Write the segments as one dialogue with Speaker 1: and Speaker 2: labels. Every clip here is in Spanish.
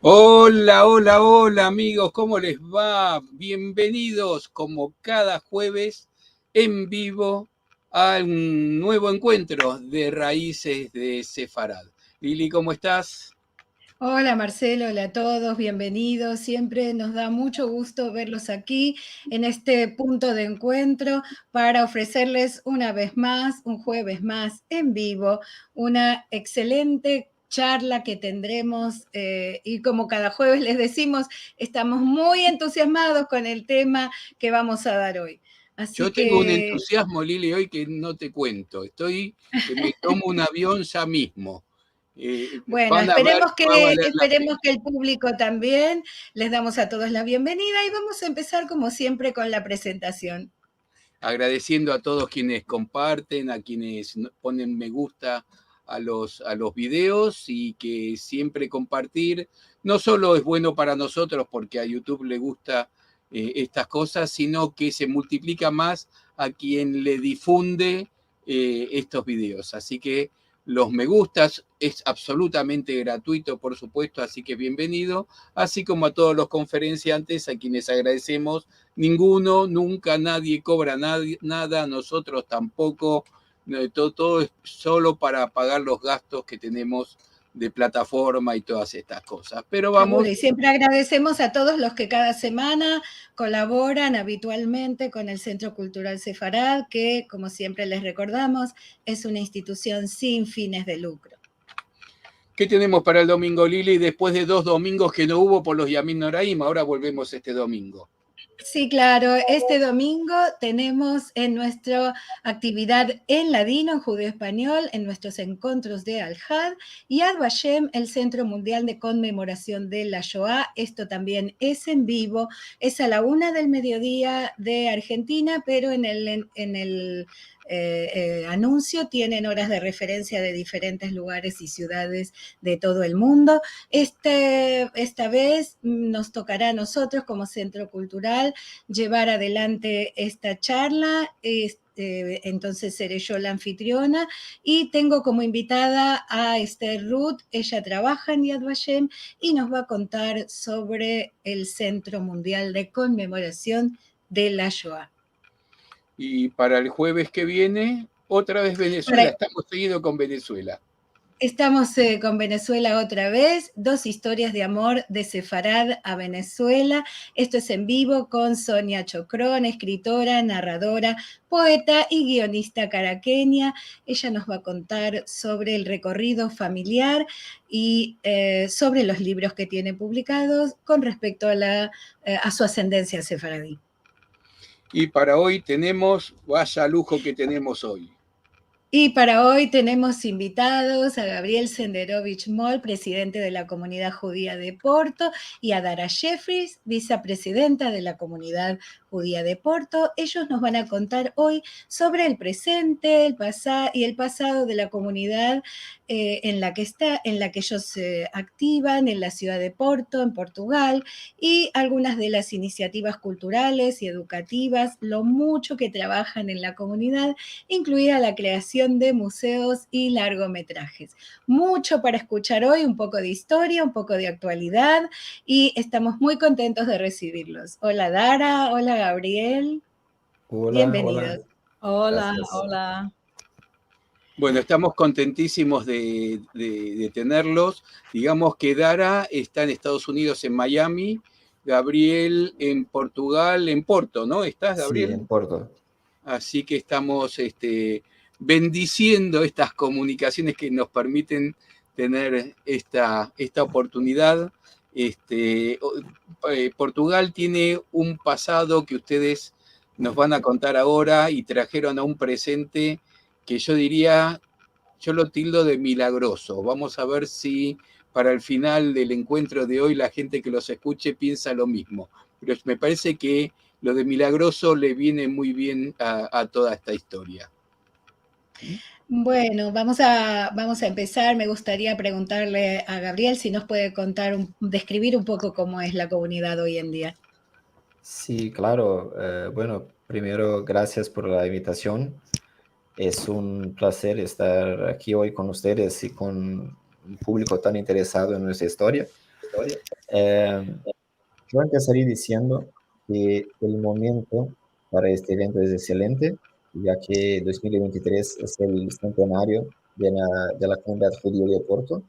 Speaker 1: Hola, hola, hola amigos, ¿cómo les va? Bienvenidos como cada jueves en vivo a un nuevo encuentro de Raíces de Sefarad. Lili, ¿cómo estás?
Speaker 2: Hola Marcelo, hola a todos, bienvenidos. Siempre nos da mucho gusto verlos aquí en este punto de encuentro para ofrecerles una vez más, un jueves más en vivo, una excelente charla que tendremos y como cada jueves les decimos, estamos muy entusiasmados con el tema que vamos a dar hoy.
Speaker 1: Yo
Speaker 2: Así
Speaker 1: tengo un
Speaker 2: que
Speaker 1: entusiasmo, Lili, hoy que no te cuento. Estoy que me tomo un avión ya mismo.
Speaker 2: Bueno,
Speaker 1: Van a ver que va a valer la
Speaker 2: esperemos
Speaker 1: pena.
Speaker 2: que el público también. Les damos a todos la bienvenida y vamos a empezar como siempre con la presentación.
Speaker 1: Agradeciendo a todos quienes comparten, a quienes ponen me gusta a los videos y que siempre compartir no solo es bueno para nosotros porque a YouTube le gusta estas cosas, sino que se multiplica más a quien le difunde estos videos. Así que los me gustas es absolutamente gratuito, por supuesto, así que bienvenido, así como a todos los conferenciantes a quienes agradecemos. Ninguno, nunca, nadie cobra nada, nosotros tampoco. Todo es solo para pagar los gastos que tenemos de plataforma y todas estas cosas. Pero
Speaker 2: Seguro,
Speaker 1: vamos,
Speaker 2: y siempre agradecemos a todos los que cada semana colaboran habitualmente con el Centro Cultural Sefarad, que, como siempre les recordamos, es una institución sin fines de lucro.
Speaker 1: ¿qué tenemos para el domingo, Lili? Después de 2 domingos que no hubo por los Yamin Noraim, ahora volvemos este domingo.
Speaker 2: Sí, claro. Este domingo tenemos en nuestra actividad en ladino, en judío español, en nuestros encuentros de Al-Had y Yad Vashem, el Centro Mundial de Conmemoración de la Shoah. Esto también es en vivo, es a la 1 del mediodía de Argentina, pero en el anuncio tienen horas de referencia de diferentes lugares y ciudades de todo el mundo. Esta vez nos tocará a nosotros como Centro Cultural llevar adelante esta charla. Entonces seré yo la anfitriona y tengo como invitada a Esther Ruth. Ella trabaja en Yad Vashem y nos va a contar sobre el Centro Mundial de Conmemoración de la Shoah.
Speaker 1: Y para el jueves que viene, otra vez Venezuela,
Speaker 2: Para,
Speaker 1: estamos seguidos con Venezuela.
Speaker 2: Estamos con Venezuela otra vez, 2 historias de amor de Sefarad a Venezuela. Esto es en vivo con Sonia Chocrón, escritora, narradora, poeta y guionista caraqueña. Ella nos va a contar sobre el recorrido familiar y sobre los libros que tiene publicados con respecto a su ascendencia sefaradí.
Speaker 1: Y para hoy tenemos, vaya lujo que tenemos hoy.
Speaker 2: Y para hoy tenemos invitados a Gabriel Senderovich Moll, presidente de la Comunidad Judía de Porto, y a Dara Jeffries, vicepresidenta de la Comunidad Judía de Porto. Ellos nos van a contar hoy sobre el presente, el pasado y el pasado de la comunidad en la que ellos se activan en la ciudad de Porto, en Portugal, y algunas de las iniciativas culturales y educativas, lo mucho que trabajan en la comunidad, incluida la creación de museos y largometrajes. Mucho para escuchar hoy, un poco de historia, un poco de actualidad, y estamos muy contentos de recibirlos. Hola Dara, hola Gabriel,
Speaker 3: Hola,
Speaker 2: bienvenidos.
Speaker 3: hola,
Speaker 4: Hola,
Speaker 3: gracias.
Speaker 4: hola.
Speaker 1: Bueno, estamos contentísimos de tenerlos. Digamos que Dara está en Estados Unidos, en Miami, Gabriel en Portugal, en Porto, ¿no? ¿Estás,
Speaker 3: Sí,
Speaker 1: Gabriel?
Speaker 3: en Porto.
Speaker 1: Así que estamos bendiciendo estas comunicaciones que nos permiten tener esta oportunidad. Portugal tiene un pasado que ustedes nos van a contar ahora y trajeron a un presente que yo diría, yo lo tildo de milagroso. Vamos a ver si para el final del encuentro de hoy la gente que los escuche piensa lo mismo. Pero me parece que lo de milagroso le viene muy bien a toda esta historia.
Speaker 2: Bueno, vamos a empezar. Me gustaría preguntarle a Gabriel si nos puede contar, describir un poco cómo es la comunidad hoy en día.
Speaker 3: Sí, claro. Bueno, primero, gracias por la invitación. Es un placer estar aquí hoy con ustedes y con un público tan interesado en nuestra historia. Yo empezaría diciendo que el momento para este evento es excelente, ya que 2023 es el centenario de la comunidad judía de Oporto.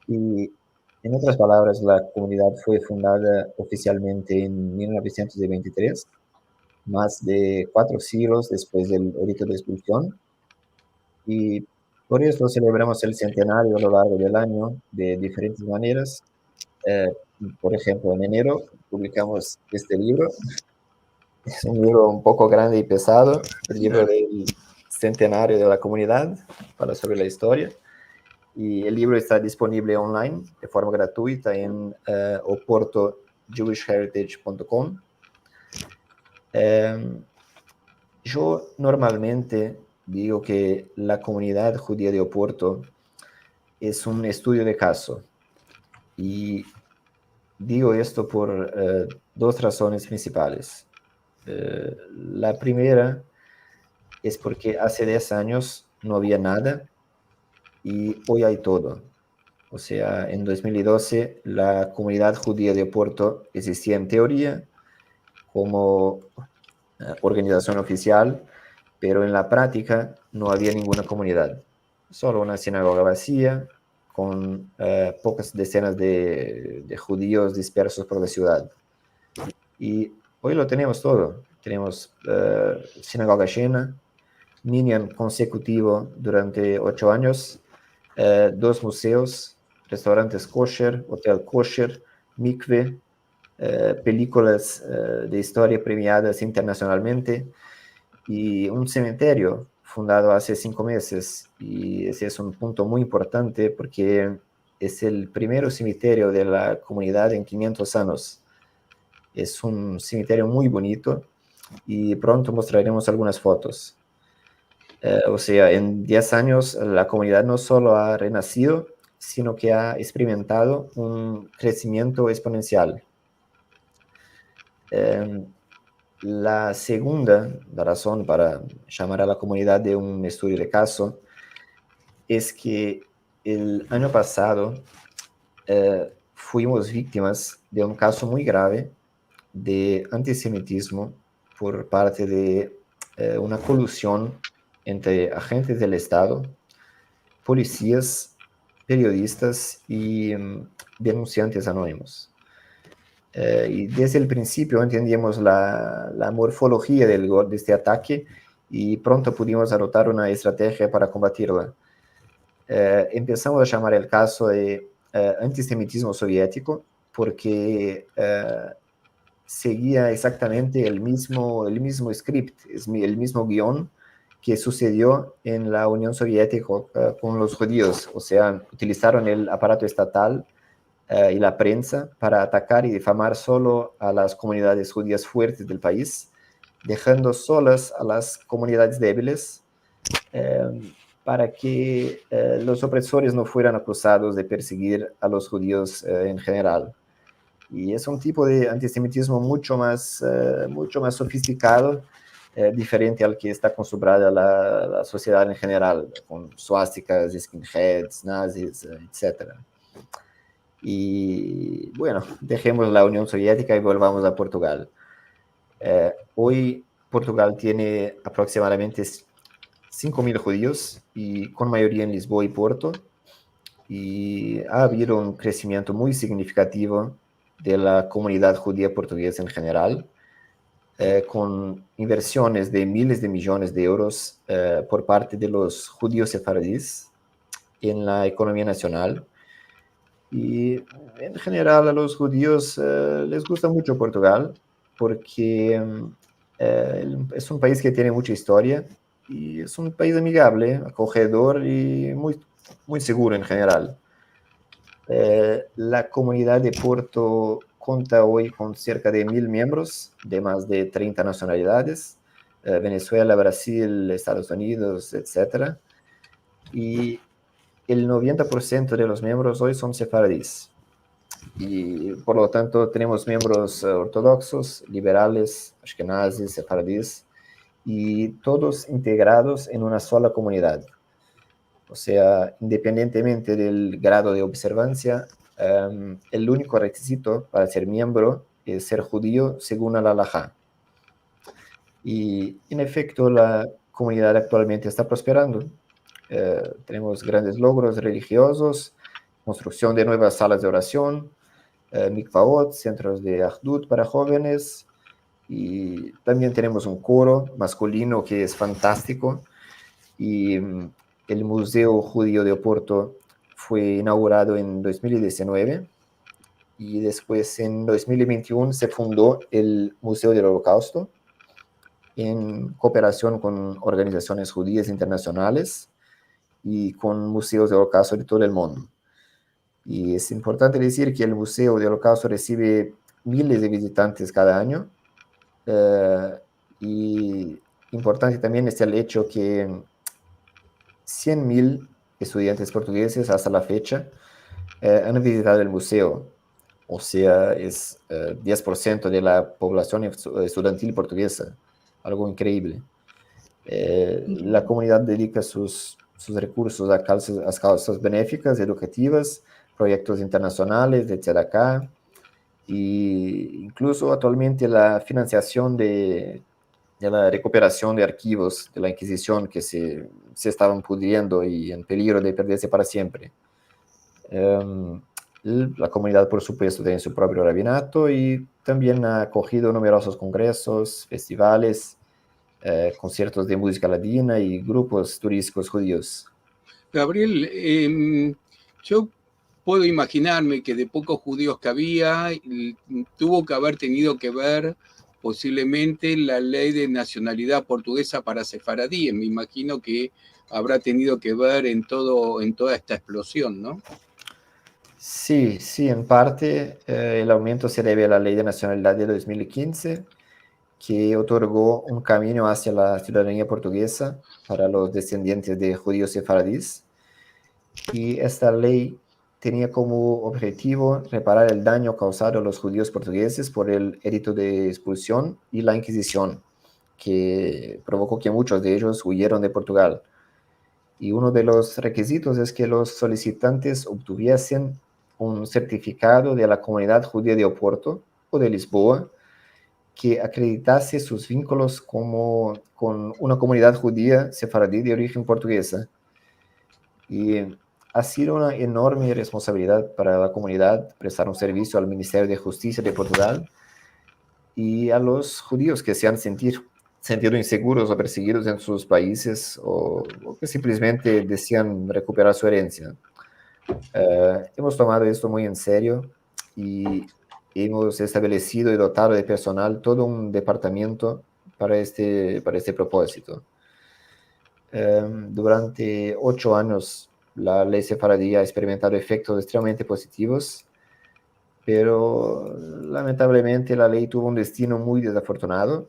Speaker 3: Y en otras palabras, la comunidad fue fundada oficialmente en 1923, más de 4 siglos después del edicto de expulsión. Y por eso celebramos el centenario a lo largo del año de diferentes maneras. Eh, por ejemplo, en enero publicamos este libro. Es un libro un poco grande y pesado, el libro del centenario de la comunidad, para sobre la historia. Y el libro está disponible online de forma gratuita en oportojewishheritage.com. Yo normalmente digo que la comunidad judía de Oporto es un estudio de caso. Y digo esto por 2 razones principales. La primera es porque hace 10 años no había nada y hoy hay todo. O sea, en 2012 la comunidad judía de Oporto existía en teoría como organización oficial, pero en la práctica no había ninguna comunidad. Solo una sinagoga vacía con pocas decenas de judíos dispersos por la ciudad. Y hoy lo tenemos todo. Tenemos sinagoga llena, minyan consecutivo durante 8 años, 2 museos, restaurantes kosher, hotel kosher, mikve, películas de historia premiadas internacionalmente y un cementerio fundado hace 5 meses. Y ese es un punto muy importante porque es el primer cementerio de la comunidad en 500 años. Es un cementerio muy bonito y pronto mostraremos algunas fotos. O sea, en 10 años la comunidad no solo ha renacido, sino que ha experimentado un crecimiento exponencial. La segunda razón para llamar a la comunidad de un estudio de caso es que el año pasado fuimos víctimas de un caso muy grave de antisemitismo por parte de una colusión entre agentes del Estado, policías, periodistas y denunciantes anónimos. Y desde el principio entendíamos la morfología de este ataque y pronto pudimos adoptar una estrategia para combatirla. Empezamos a llamar el caso de antisemitismo soviético porque seguía exactamente el mismo script, el mismo guión que sucedió en la Unión Soviética con los judíos. O sea, utilizaron el aparato estatal y la prensa para atacar y difamar solo a las comunidades judías fuertes del país, dejando solas a las comunidades débiles para que los opresores no fueran acusados de perseguir a los judíos en general. Y es un tipo de antisemitismo mucho más sofisticado, diferente al que está acostumbrada la sociedad en general, con suásticas, skinheads, nazis, etc. Y bueno, dejemos la Unión Soviética y volvamos a Portugal. Hoy Portugal tiene aproximadamente 5.000 judíos, y con mayoría en Lisboa y Porto, y ha habido un crecimiento muy significativo de la comunidad judía portuguesa en general, con inversiones de miles de millones de euros por parte de los judíos sefaradíes en la economía nacional. Y en general a los judíos les gusta mucho Portugal porque es un país que tiene mucha historia y es un país amigable, acogedor y muy, muy seguro en general. La comunidad de Porto cuenta hoy con cerca de 1.000 miembros de más de 30 nacionalidades, Venezuela, Brasil, Estados Unidos, etc. Y el 90% de los miembros hoy son sefaradíes. Y por lo tanto tenemos miembros ortodoxos, liberales, ashkenazis, sefaradíes, y todos integrados en una sola comunidad. O sea, independientemente del grado de observancia, El único requisito para ser miembro es ser judío según la halajá. Y en efecto, la comunidad actualmente está prosperando. Tenemos grandes logros religiosos, construcción de nuevas salas de oración, mikvaot, centros de ahdut para jóvenes, y también tenemos un coro masculino que es fantástico, y el Museo Judío de Oporto fue inaugurado en 2019, y después en 2021 se fundó el Museo del Holocausto en cooperación con organizaciones judías internacionales y con museos de Holocausto de todo el mundo. Y es importante decir que el Museo de Holocausto recibe miles de visitantes cada año. Y importante también es el hecho que 100.000 estudiantes portugueses hasta la fecha han visitado el museo. O sea, es 10% de la población estudiantil portuguesa. Algo increíble. La comunidad dedica sus recursos a causas benéficas, educativas, proyectos internacionales de tzedakah, y incluso actualmente la financiación de la recuperación de archivos de la Inquisición que se estaban pudriendo y en peligro de perderse para siempre. La comunidad, por supuesto, tiene su propio rabinato y también ha acogido numerosos congresos, festivales, conciertos de música ladina y grupos turísticos judíos.
Speaker 1: Gabriel, yo puedo imaginarme que de pocos judíos que había, tuvo que haber tenido que ver posiblemente la ley de nacionalidad portuguesa para sefaradíes. Me imagino que habrá tenido que ver en toda esta explosión, ¿no?
Speaker 3: Sí, en parte el aumento se debe a la ley de nacionalidad de 2015, que otorgó un camino hacia la ciudadanía portuguesa para los descendientes de judíos sefaradíes. Y esta ley tenía como objetivo reparar el daño causado a los judíos portugueses por el edicto de expulsión y la Inquisición, que provocó que muchos de ellos huyeron de Portugal. Y uno de los requisitos es que los solicitantes obtuviesen un certificado de la comunidad judía de Oporto o de Lisboa que acreditase sus vínculos con una comunidad judía sefaradí de origen portuguesa. Y ha sido una enorme responsabilidad para la comunidad prestar un servicio al Ministerio de Justicia de Portugal y a los judíos que se han sentido inseguros o perseguidos en sus países o que simplemente desean recuperar su herencia. Hemos tomado esto muy en serio y hemos establecido y dotado de personal todo un departamento para este propósito. Durante 8 años la ley sefaradí ha experimentado efectos extremadamente positivos, pero lamentablemente la ley tuvo un destino muy desafortunado,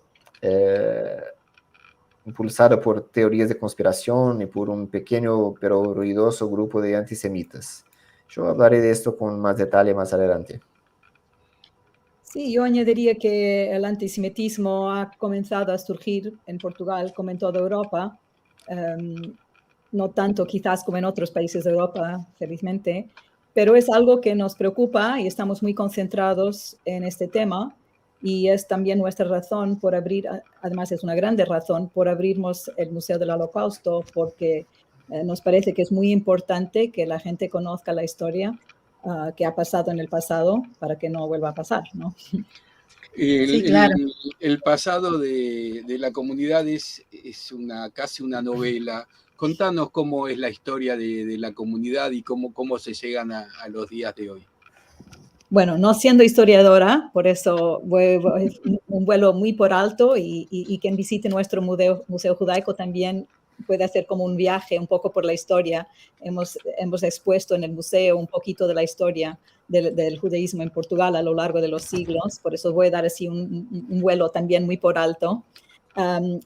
Speaker 3: impulsado por teorías de conspiración y por un pequeño pero ruidoso grupo de antisemitas. Yo hablaré de esto con más detalle más adelante.
Speaker 4: Sí, yo añadiría que el antisemitismo ha comenzado a surgir en Portugal como en toda Europa, no tanto quizás como en otros países de Europa, felizmente, pero es algo que nos preocupa y estamos muy concentrados en este tema y es también nuestra razón por abrir, además es una grande razón por abrirnos el Museo del Holocausto, porque nos parece que es muy importante que la gente conozca la historia que ha pasado en el pasado para que no vuelva a pasar, ¿no?
Speaker 2: Sí, claro.
Speaker 1: El pasado de la comunidad es casi una novela. Contanos cómo es la historia de la comunidad y cómo se llegan a los días de hoy.
Speaker 4: Bueno, no siendo historiadora, por eso es un vuelo muy por alto y quien visite nuestro museo judaico también puede hacer como un viaje un poco por la historia. Hemos expuesto en el museo un poquito de la historia del judaísmo en Portugal a lo largo de los siglos, por eso voy a dar así un vuelo también muy por alto.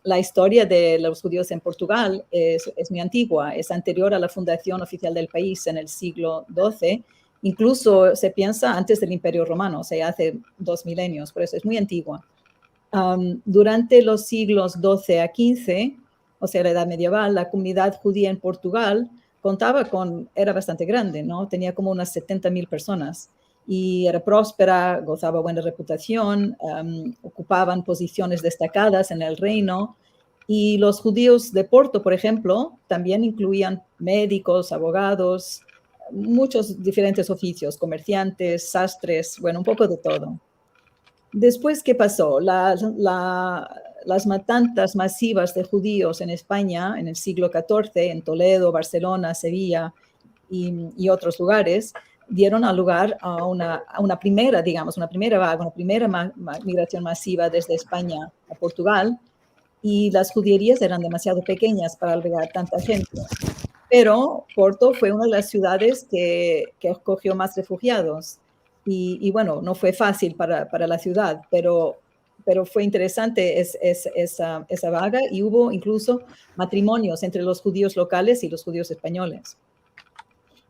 Speaker 4: La historia de los judíos en Portugal es muy antigua, es anterior a la fundación oficial del país en el siglo XII. Incluso se piensa antes del Imperio Romano, o sea, hace 2 milenios, por eso es muy antigua. Durante los siglos XII a XV, o sea, la Edad Medieval, la comunidad judía en Portugal era bastante grande, ¿no? Tenía como unas 70,000 personas y era próspera, gozaba buena reputación, ocupaban posiciones destacadas en el reino. Y los judíos de Porto, por ejemplo, también incluían médicos, abogados, muchos diferentes oficios, comerciantes, sastres, bueno, un poco de todo. Después, ¿qué pasó? Las matanzas masivas de judíos en España en el siglo XIV, en Toledo, Barcelona, Sevilla y otros lugares, dieron lugar a una primera vaga, una primera migración masiva desde España a Portugal, y las judierías eran demasiado pequeñas para albergar tanta gente. Pero Porto fue una de las ciudades que acogió más refugiados. Y bueno, no fue fácil para la ciudad, pero fue interesante esa vaga, y hubo incluso matrimonios entre los judíos locales y los judíos españoles.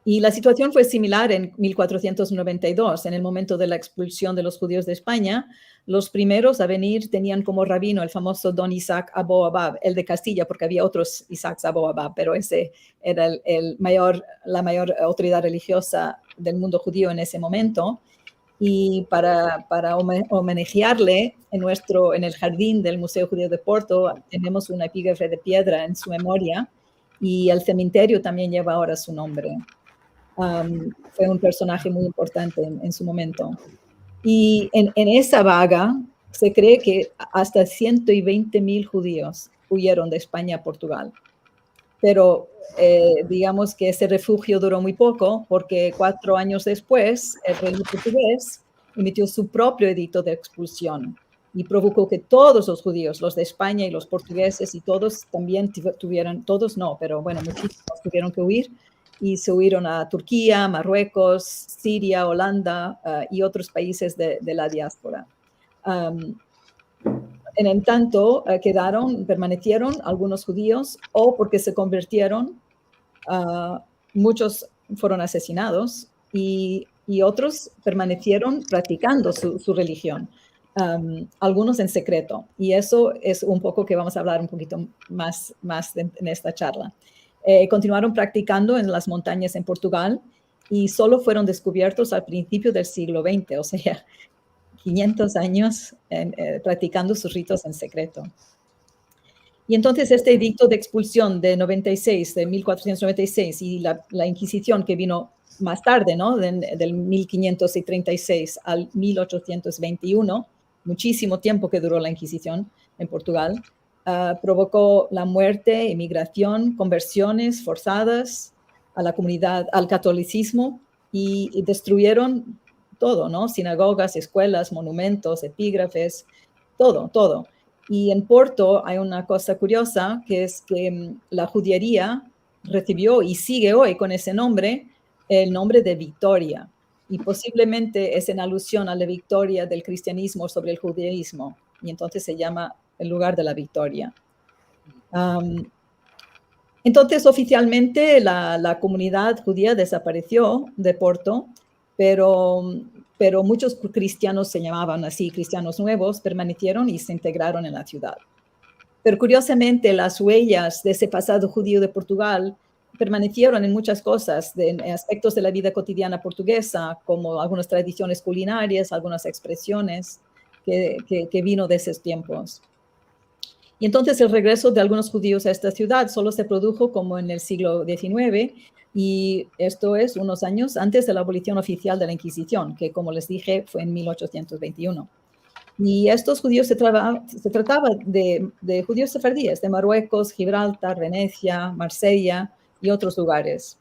Speaker 4: Y la situación fue similar en 1492, en el momento de la expulsión de los judíos de España. Los primeros a venir tenían como rabino el famoso Don Isaac Aboabab, el de Castilla, porque había otros Isaacs Aboabab, pero ese era la mayor autoridad religiosa del mundo judío en ese momento. Y para homenajearle en el jardín del Museo Judío de Porto tenemos una epígrafe de piedra en su memoria, y el cementerio también lleva ahora su nombre. Fue un personaje muy importante en su momento. Y en esa vaga se cree que hasta 120,000 judíos huyeron de España a Portugal. Pero digamos que ese refugio duró muy poco, porque 4 años después el rey portugués emitió su propio edicto de expulsión y provocó que todos los judíos, los de España y los portugueses, y todos también todos no, pero bueno, muchísimos tuvieron que huir, y se huyeron a Turquía, Marruecos, Siria, Holanda y otros países de la diáspora. En el tanto, permanecieron algunos judíos, o porque se convirtieron, muchos fueron asesinados, y otros permanecieron practicando su religión, algunos en secreto. Y eso es un poco que vamos a hablar un poquito más en esta charla. Continuaron practicando en las montañas en Portugal, y solo fueron descubiertos al principio del siglo XX, o sea, 500 años practicando sus ritos en secreto. Y entonces este edicto de expulsión de 1496, y la Inquisición que vino más tarde, ¿no? Del 1536 al 1821, muchísimo tiempo que duró la Inquisición en Portugal, provocó la muerte, emigración, conversiones forzadas a la comunidad, al catolicismo, y destruyeron todo, ¿no? Sinagogas, escuelas, monumentos, epígrafes, todo. Y en Porto hay una cosa curiosa, que es que la judiería recibió, y sigue hoy con ese nombre, el nombre de Victoria. Y posiblemente es en alusión a la victoria del cristianismo sobre el judaísmo. Y entonces se llama el lugar de la victoria. Entonces, oficialmente, la comunidad judía desapareció de Porto, pero muchos cristianos, se llamaban así, cristianos nuevos, permanecieron y se integraron en la ciudad. Pero curiosamente, las huellas de ese pasado judío de Portugal permanecieron en muchas cosas, en aspectos de la vida cotidiana portuguesa, como algunas tradiciones culinarias, algunas expresiones que vino de esos tiempos. Y entonces el regreso de algunos judíos a esta ciudad solo se produjo como en el siglo XIX, y esto es unos años antes de la abolición oficial de la Inquisición, que, como les dije, fue en 1821. Y estos judíos se trataba de judíos sefardíes, de Marruecos, Gibraltar, Venecia, Marsella y otros lugares.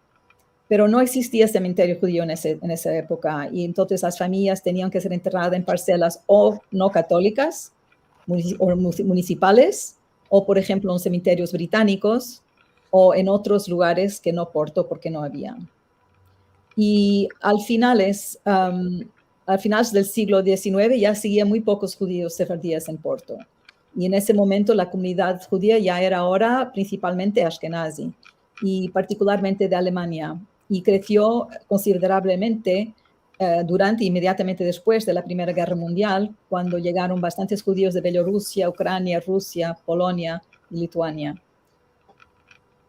Speaker 4: Pero no existía cementerio judío en esa época, y entonces las familias tenían que ser enterradas en parcelas o no católicas, o municipales, o por ejemplo en cementerios británicos, o en otros lugares que no Porto, porque no había. Y al finales del siglo XIX ya seguía muy pocos judíos sefardíes en Porto. Y en ese momento la comunidad judía ya era ahora principalmente ashkenazi, y particularmente de Alemania, y creció considerablemente durante e inmediatamente después de la Primera Guerra Mundial, cuando llegaron bastantes judíos de Bielorrusia, Ucrania, Rusia, Polonia y Lituania.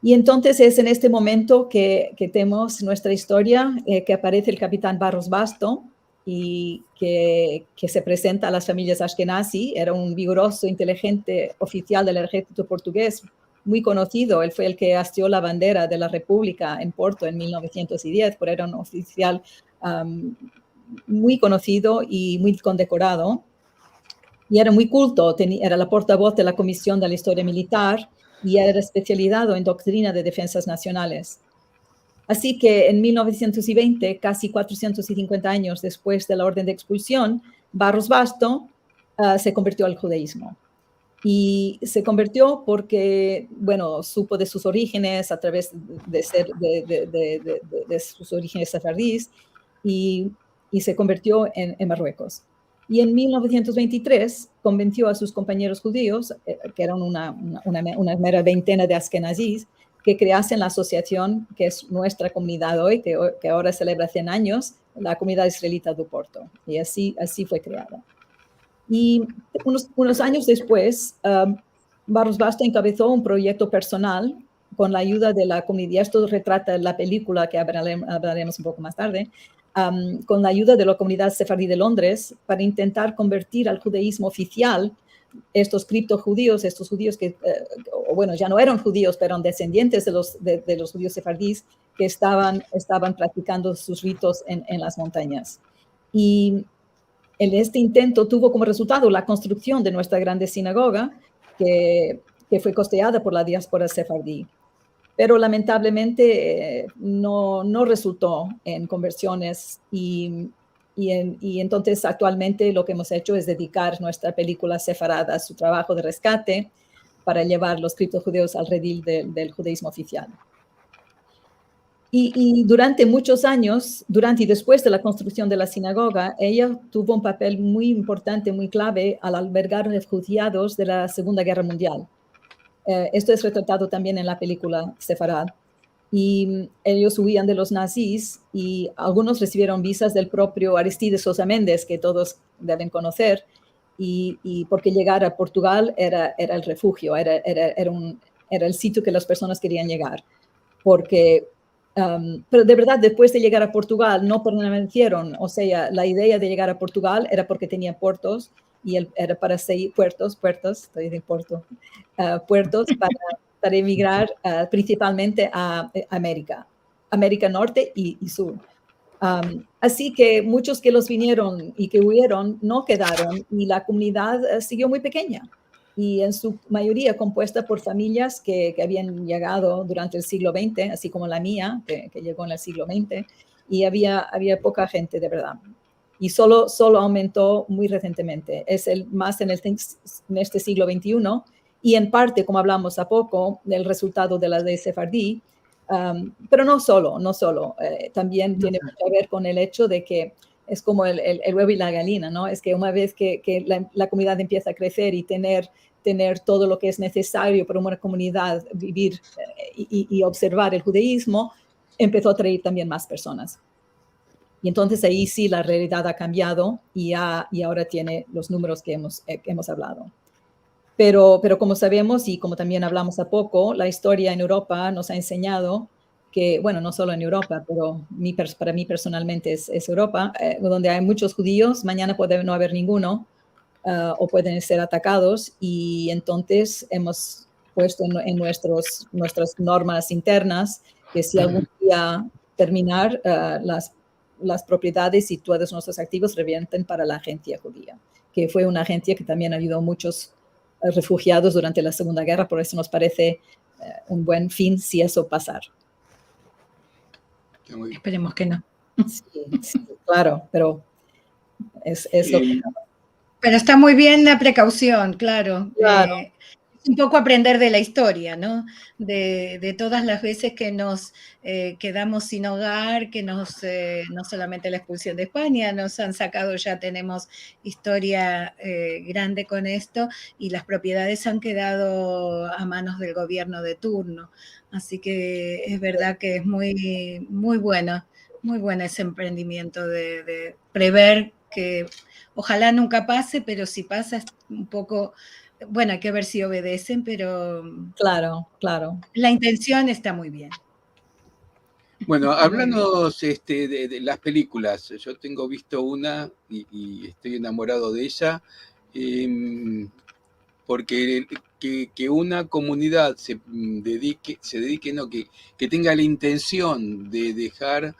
Speaker 4: Y entonces es en este momento que tenemos nuestra historia, que aparece el capitán Barros Basto y que se presenta a las familias Ashkenazi. Era un vigoroso, inteligente oficial del ejército portugués, muy conocido. Él fue el que hastió la bandera de la República en Porto en 1910, pero era un oficial muy conocido y muy condecorado. Y era muy culto, era la portavoz de la Comisión de la Historia Militar y era especializado en doctrina de defensas nacionales. Así que en 1920, casi 450 años después de la orden de expulsión, Barros Basto se convirtió al judaísmo. Y se convirtió porque, bueno, supo de sus orígenes a través de sus orígenes sefardíes y se convirtió en Marruecos. Y en 1923 convenció a sus compañeros judíos, que eran una mera veintena de askenazíes, que creasen la asociación que es nuestra comunidad hoy, que ahora celebra 100 años, la Comunidad Israelita de Oporto. Y así fue creada. Y unos años después, Barros Basto encabezó un proyecto personal con la ayuda de la comunidad. Esto retrata la película que hablaremos un poco más tarde, con la ayuda de la comunidad sefardí de Londres para intentar convertir al judaísmo oficial estos criptojudíos, estos judíos que, bueno, ya no eran judíos, pero eran descendientes de los judíos sefardíes que estaban practicando sus ritos en las montañas. Y este intento tuvo como resultado la construcción de nuestra grande sinagoga, que fue costeada por la diáspora sefardí. Pero lamentablemente no resultó en conversiones y entonces actualmente lo que hemos hecho es dedicar nuestra película sefarada a su trabajo de rescate para llevar los criptojudíos al redil del judaísmo oficial. Y durante muchos años, durante y después de la construcción de la sinagoga, ella tuvo un papel muy importante, muy clave al albergar refugiados de la Segunda Guerra Mundial. Esto es retratado también en la película Sefarad. Y ellos huían de los nazis y algunos recibieron visas del propio Aristides Sosa Méndez, que todos deben conocer, y porque llegar a Portugal era el refugio, era el sitio que las personas querían llegar. Pero de verdad, después de llegar a Portugal, no permanecieron. O sea, la idea de llegar a Portugal era porque tenía puertos y era para seguir puertos, estoy de Porto, puertos para emigrar principalmente a América Norte y Sur. Así que muchos que los vinieron y que huyeron no quedaron y la comunidad siguió muy pequeña y en su mayoría compuesta por familias que habían llegado durante el siglo XX, así como la mía, que llegó en el siglo XX, y había poca gente de verdad. Y solo aumentó muy recientemente. Es más en este siglo XXI y en parte, como hablamos a poco, del resultado de la ley sefardí, pero no solo. También tiene mucho que ver con el hecho de que es como el huevo y la gallina, ¿no? Es que una vez que la comunidad empieza a crecer y tener todo lo que es necesario para una comunidad vivir y observar el judaísmo, empezó a atraer también más personas. Y entonces ahí sí la realidad ha cambiado y ahora tiene los números que hemos hablado. Pero como sabemos y como también hablamos a poco, la historia en Europa nos ha enseñado que, bueno, no solo en Europa, pero para mí personalmente es Europa, donde hay muchos judíos, mañana puede no haber ninguno, o pueden ser atacados, y entonces hemos puesto en nuestras normas internas que si algún día terminar, las propiedades y todos nuestros activos revierten para la agencia judía, que fue una agencia que también ayudó a muchos refugiados durante la Segunda Guerra, por eso nos parece un buen fin si eso pasara.
Speaker 2: Esperemos que no.
Speaker 4: Sí, claro, pero es lo que...
Speaker 2: Pero está muy bien la precaución, claro. Es un poco aprender de la historia, ¿no? De todas las veces que nos quedamos sin hogar, que no solamente la expulsión de España, nos han sacado, ya tenemos historia grande con esto, y las propiedades han quedado a manos del gobierno de turno. Así que es verdad que es muy, muy bueno ese emprendimiento de prever que ojalá nunca pase, pero si pasa es un poco Bueno, hay que ver si obedecen, pero
Speaker 4: Claro, claro.
Speaker 2: la intención está muy bien.
Speaker 1: Bueno,
Speaker 2: Muy bien.
Speaker 1: háblanos de las películas. Yo tengo visto una y estoy enamorado de ella, porque que una comunidad se dedique, no, que tenga la intención de dejar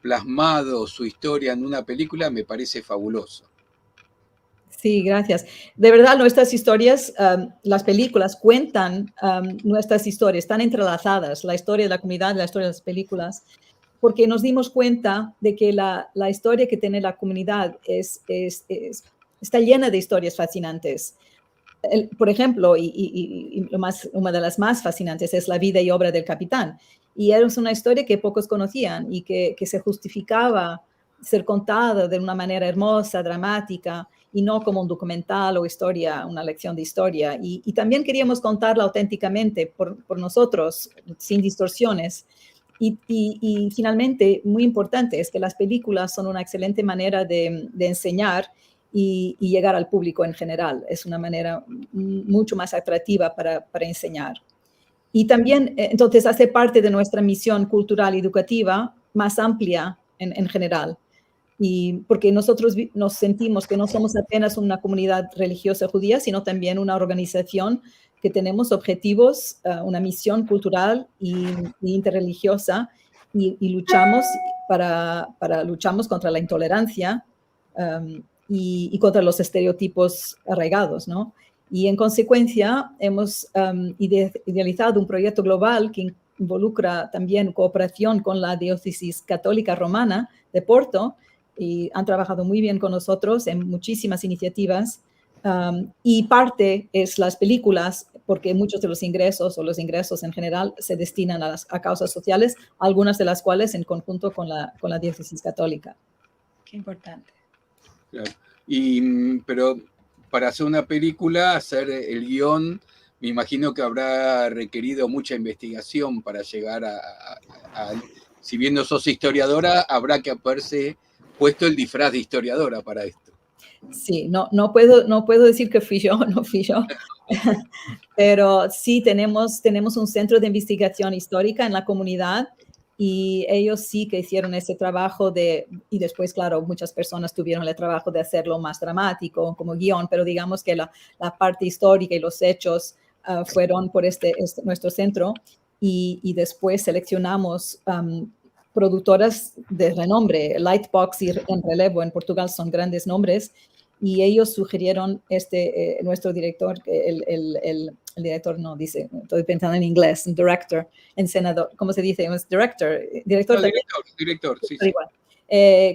Speaker 1: plasmado su historia en una película, me parece fabuloso.
Speaker 4: Sí, gracias. De verdad, nuestras historias, las películas cuentan nuestras historias, están entrelazadas, la historia de la comunidad, la historia de las películas, porque nos dimos cuenta de que la historia que tiene la comunidad está llena de historias fascinantes. Por ejemplo, una de las más fascinantes es la vida y obra del capitán. Y era una historia que pocos conocían y que se justificaba ser contada de una manera hermosa, dramática, y no como un documental o historia, una lección de historia. Y también queríamos contarla auténticamente por nosotros, sin distorsiones. Y finalmente, muy importante, es que las películas son una excelente manera de enseñar y llegar al público en general. Es una manera mucho más atractiva para enseñar. Y también, entonces, hace parte de nuestra misión cultural y educativa más amplia en general. Y porque nosotros nos sentimos que no somos apenas una comunidad religiosa judía, sino también una organización que tenemos objetivos, una misión cultural y interreligiosa, y luchamos luchamos contra la intolerancia y contra los estereotipos arraigados, ¿no? Y en consecuencia hemos idealizado un proyecto global que involucra también cooperación con la Diócesis Católica Romana de Porto, y han trabajado muy bien con nosotros en muchísimas iniciativas. Y parte es las películas, porque muchos de los ingresos o los ingresos en general se destinan a causas sociales, algunas de las cuales en conjunto con la Diócesis Católica.
Speaker 2: Qué importante.
Speaker 1: Claro. Pero para hacer una película, hacer el guión, me imagino que habrá requerido mucha investigación para llegar si bien no sos historiadora, habrá que haberse puesto el disfraz de historiadora para esto.
Speaker 4: Sí, no puedo decir que fui yo, no fui yo. Pero sí tenemos un centro de investigación histórica en la comunidad, y ellos sí que hicieron ese trabajo y después, claro, muchas personas tuvieron el trabajo de hacerlo más dramático como guión, pero digamos que la parte histórica y los hechos fueron por nuestro centro, y después seleccionamos productoras de renombre. Lightbox y En Relevo en Portugal son grandes nombres, y ellos sugirieron nuestro director, el director no dice, estoy pensando en inglés, director, senador, ¿cómo se dice? Es director.
Speaker 1: Director, sí.
Speaker 4: Igual.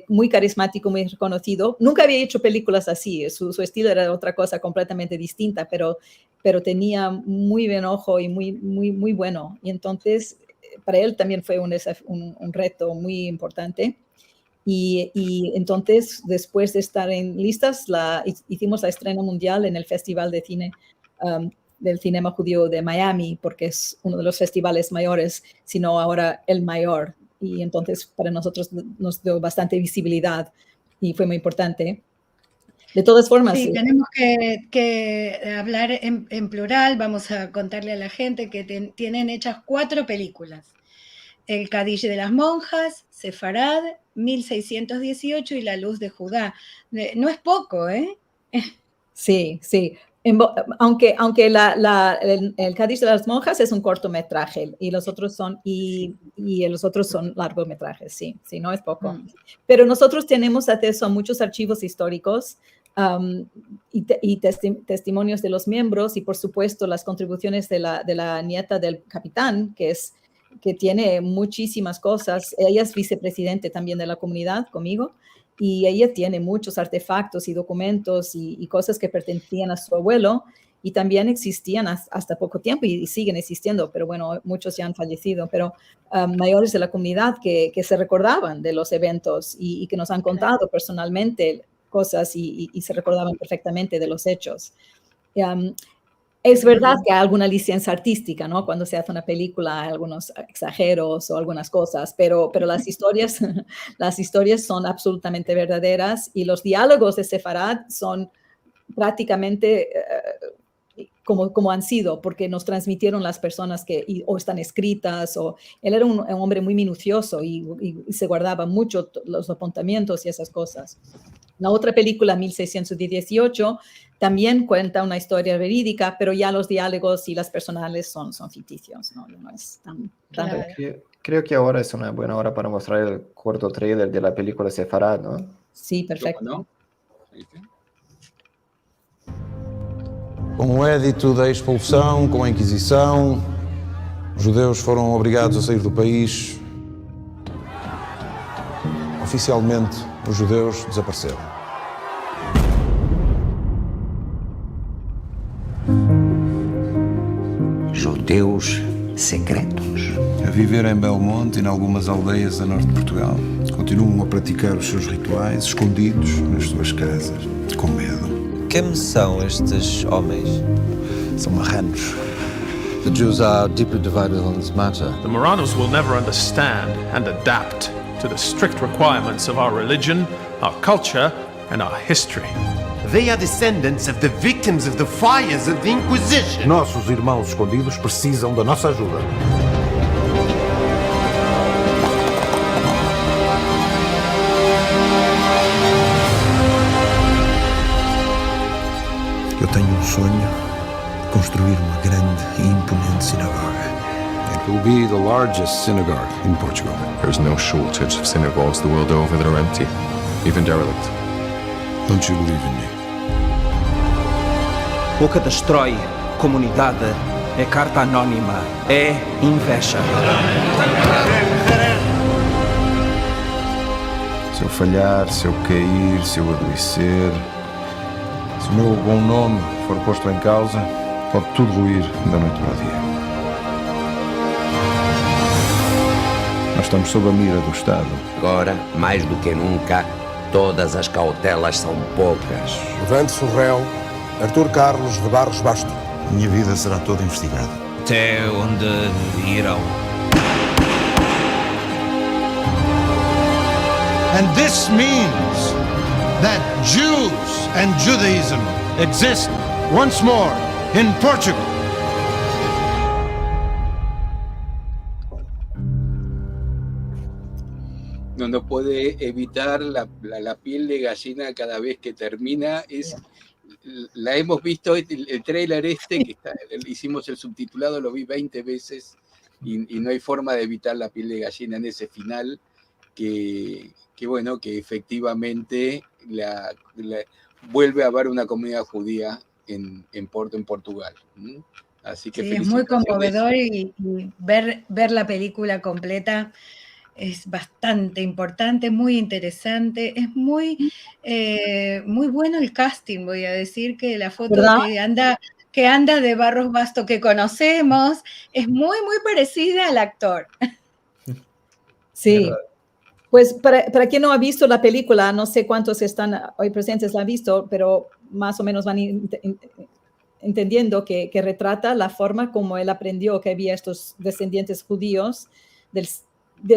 Speaker 4: Muy carismático, muy reconocido. Nunca había hecho películas así, su estilo era otra cosa completamente distinta, pero tenía muy buen ojo y muy bueno. Y entonces, para él también fue un reto muy importante. Y entonces, después de estar listas, hicimos la estreno mundial en el Festival de Cine del Cinema Judío de Miami, porque es uno de los festivales mayores, sino ahora el mayor. Y entonces para nosotros nos dio bastante visibilidad y fue muy importante. De todas formas.
Speaker 2: Sí, tenemos que hablar en plural. Vamos a contarle a la gente que tienen hechas 4 películas. El Kadish de las monjas, Sefarad, 1618 y La luz de Judá. No es poco, ¿eh?
Speaker 4: Sí. Aunque el Kadish de las monjas es un cortometraje y los otros son largometrajes, sí, no es poco. Pero nosotros tenemos acceso a muchos archivos históricos y testimonios de los miembros, y por supuesto las contribuciones de la nieta del capitán, que tiene muchísimas cosas. Ella es vicepresidente también de la comunidad conmigo, y ella tiene muchos artefactos y documentos y cosas que pertenecían a su abuelo, y también existían hasta poco tiempo y siguen existiendo, pero bueno, muchos ya han fallecido, pero mayores de la comunidad que se recordaban de los eventos y que nos han contado personalmente cosas y se recordaban perfectamente de los hechos. Es verdad que hay alguna licencia artística, ¿no? Cuando se hace una película, hay algunos exageros o algunas cosas, pero las historias son absolutamente verdaderas, y los diálogos de Sefarad son prácticamente como han sido, porque nos transmitieron las personas o están escritas, o él era un hombre muy minucioso y se guardaba mucho los apuntamientos y esas cosas. La otra película, 1618, también cuenta una historia verídica, pero ya los diálogos y las personales son ficticios, ¿no? No es tan
Speaker 2: Claro.
Speaker 3: Creo que ahora es una buena hora para mostrar el corto trailer de la película Sefarad, ¿no?
Speaker 4: Sí, perfecto.
Speaker 1: ¿Cómo no?
Speaker 5: Com o Édito da Expulsão, com a Inquisição, os judeus foram obrigados a sair do país. Oficialmente, os judeus desapareceram.
Speaker 6: Judeus secretos.
Speaker 5: A viver em Belmonte e em algumas aldeias a norte de Portugal. Continuam a praticar os seus rituais escondidos nas suas casas, com medo.
Speaker 7: Quem são estes homens?
Speaker 5: São marranos. The Jews are deeply divided on this matter.
Speaker 8: The Marranos will never understand and adapt to the strict requirements of our religion, our culture, and our history.
Speaker 9: They are descendants of the victims of the fires of the Inquisition.
Speaker 5: Nossos irmãos escondidos precisam da nossa ajuda. Eu tenho um sonho de construir uma grande e imponente sinagoga. It will be the largest synagogue in Portugal.
Speaker 10: There's no shortage of synagogues the world over that are empty, even derelict.
Speaker 5: Don't you believe in me?
Speaker 6: O que destrói comunidade é carta anónima, é inveja.
Speaker 5: Se eu falhar, se eu cair, se eu adoecer, se o meu bom nome for posto em causa, pode tudo ruir da noite para o dia. Nós estamos sob a mira do Estado.
Speaker 6: Agora, mais do que nunca, todas as cautelas são poucas.
Speaker 11: Levante-se o réu, Artur Carlos de Barros Basto.
Speaker 5: Minha vida será toda investigada.
Speaker 6: Até onde irão?
Speaker 12: And this means that Jews and Judaism exist once more in Portugal.
Speaker 1: No puede evitar la piel de gallina cada vez que termina. La hemos visto, el tráiler que hicimos el subtitulado, lo vi 20 veces y no hay forma de evitar la piel de gallina en ese final que efectivamente vuelve a haber una comunidad judía en Portugal. Así que
Speaker 2: sí, es muy conmovedor y ver la película completa es bastante importante, muy interesante, es muy bueno el casting, voy a decir que la foto que anda de Barros Basto que conocemos es muy parecida al actor.
Speaker 4: Sí, pues para quien no ha visto la película, no sé cuántos están hoy presentes la han visto, pero más o menos van entendiendo que retrata la forma como él aprendió que había estos descendientes judíos del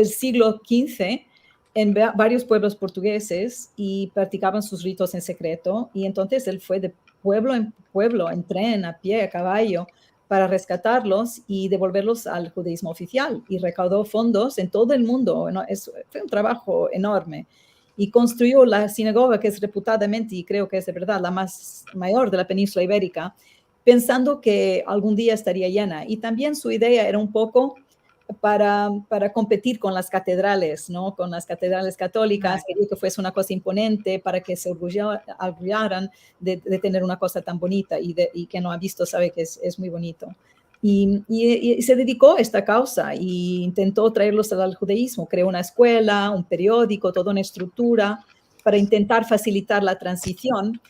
Speaker 4: siglo XV en varios pueblos portugueses y practicaban sus ritos en secreto, y entonces él fue de pueblo en pueblo, en tren, a pie, a caballo, para rescatarlos y devolverlos al judaísmo oficial, y recaudó fondos en todo el mundo. Fue un trabajo enorme, y construyó la sinagoga que es reputadamente, y creo que es de verdad, la más mayor de la península ibérica, pensando que algún día estaría llena. Y también su idea era un poco para competir con las catedrales, ¿no? Con las catedrales católicas, quería que fuese una cosa imponente para que se orgullaran de tener una cosa tan bonita, y que no ha visto sabe que es muy bonito. Y se dedicó a esta causa y intentó traerlos al judaísmo, creó una escuela, un periódico, toda una estructura para intentar facilitar la transición.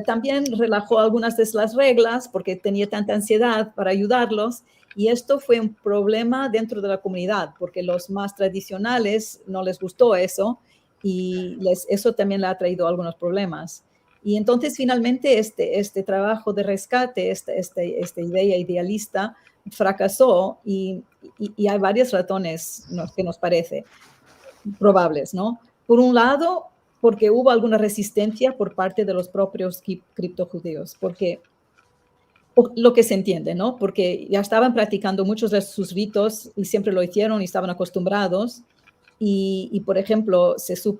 Speaker 4: También relajó algunas de las reglas porque tenía tanta ansiedad para ayudarlos. Y esto fue un problema dentro de la comunidad, porque los más tradicionales no les gustó eso, y eso también le ha traído algunos problemas. Y entonces finalmente este trabajo de rescate, esta idea idealista, fracasó, y hay varias razones que nos parece probables, ¿no? Por un lado, porque hubo alguna resistencia por parte de los propios criptojudíos, porque lo que se entiende, ¿no? Porque ya estaban practicando muchos de sus ritos y siempre lo hicieron y estaban acostumbrados. Y por ejemplo,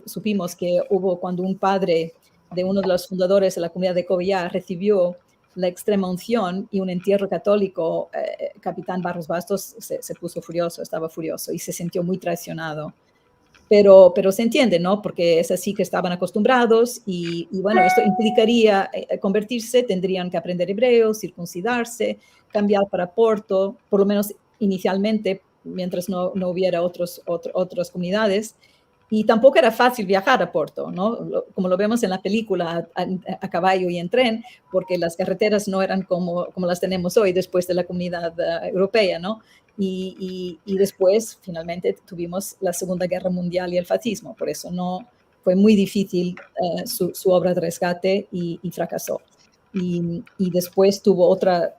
Speaker 4: supimos que hubo cuando un padre de uno de los fundadores de la comunidad de Covillar recibió la extrema unción y un entierro católico, capitán Barros Bastos se puso furioso, estaba furioso y se sintió muy traicionado. Pero se entiende, ¿no? Porque es así que estaban acostumbrados y bueno, esto implicaría convertirse, tendrían que aprender hebreo, circuncidarse, cambiar para Porto, por lo menos inicialmente, mientras no hubiera otras comunidades. Y tampoco era fácil viajar a Porto, ¿no? Como lo vemos en la película, a caballo y en tren, porque las carreteras no eran como las tenemos hoy después de la comunidad europea, ¿no? Y después, finalmente, tuvimos la Segunda Guerra Mundial y el fascismo. Por eso fue muy difícil su obra de rescate y fracasó. Y después tuvo otra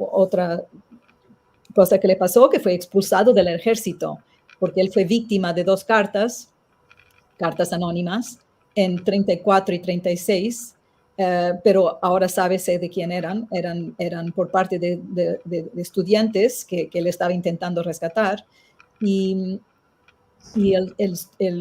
Speaker 4: cosa que le pasó, que fue expulsado del ejército, porque él fue víctima de 2 cartas anónimas en 34 y 36, pero ahora sábese de quién eran por parte de estudiantes que él estaba intentando rescatar. Y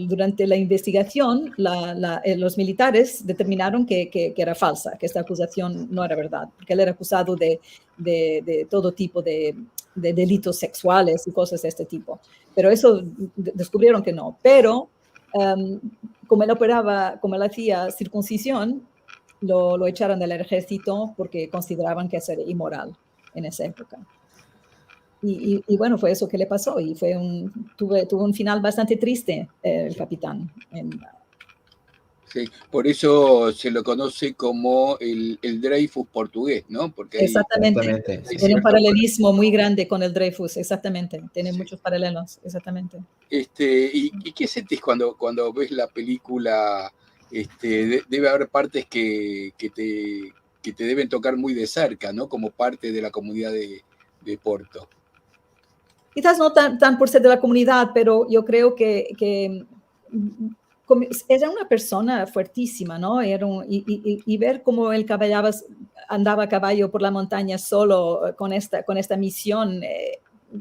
Speaker 4: durante la investigación, los militares determinaron que era falsa, que esta acusación no era verdad, porque él era acusado de todo tipo de delitos sexuales y cosas de este tipo. Pero eso descubrieron que no. Pero como él hacía circuncisión, lo echaron del ejército porque consideraban que eso era inmoral en esa época. Y bueno, fue eso que le pasó y tuvo un final bastante triste el capitán.
Speaker 1: Sí, por eso se lo conoce como el Dreyfus portugués, ¿no? Porque
Speaker 4: exactamente. Tiene un paralelismo muy grande con el Dreyfus, exactamente. Tiene muchos paralelos, exactamente.
Speaker 1: ¿Y qué sentís cuando ves la película? Debe haber partes que te deben tocar muy de cerca, ¿no? Como parte de la comunidad de Porto.
Speaker 4: Quizás no tan por ser de la comunidad, pero yo creo que era una persona fuertísima, ¿no? Y ver cómo él andaba a caballo por la montaña solo con esta misión,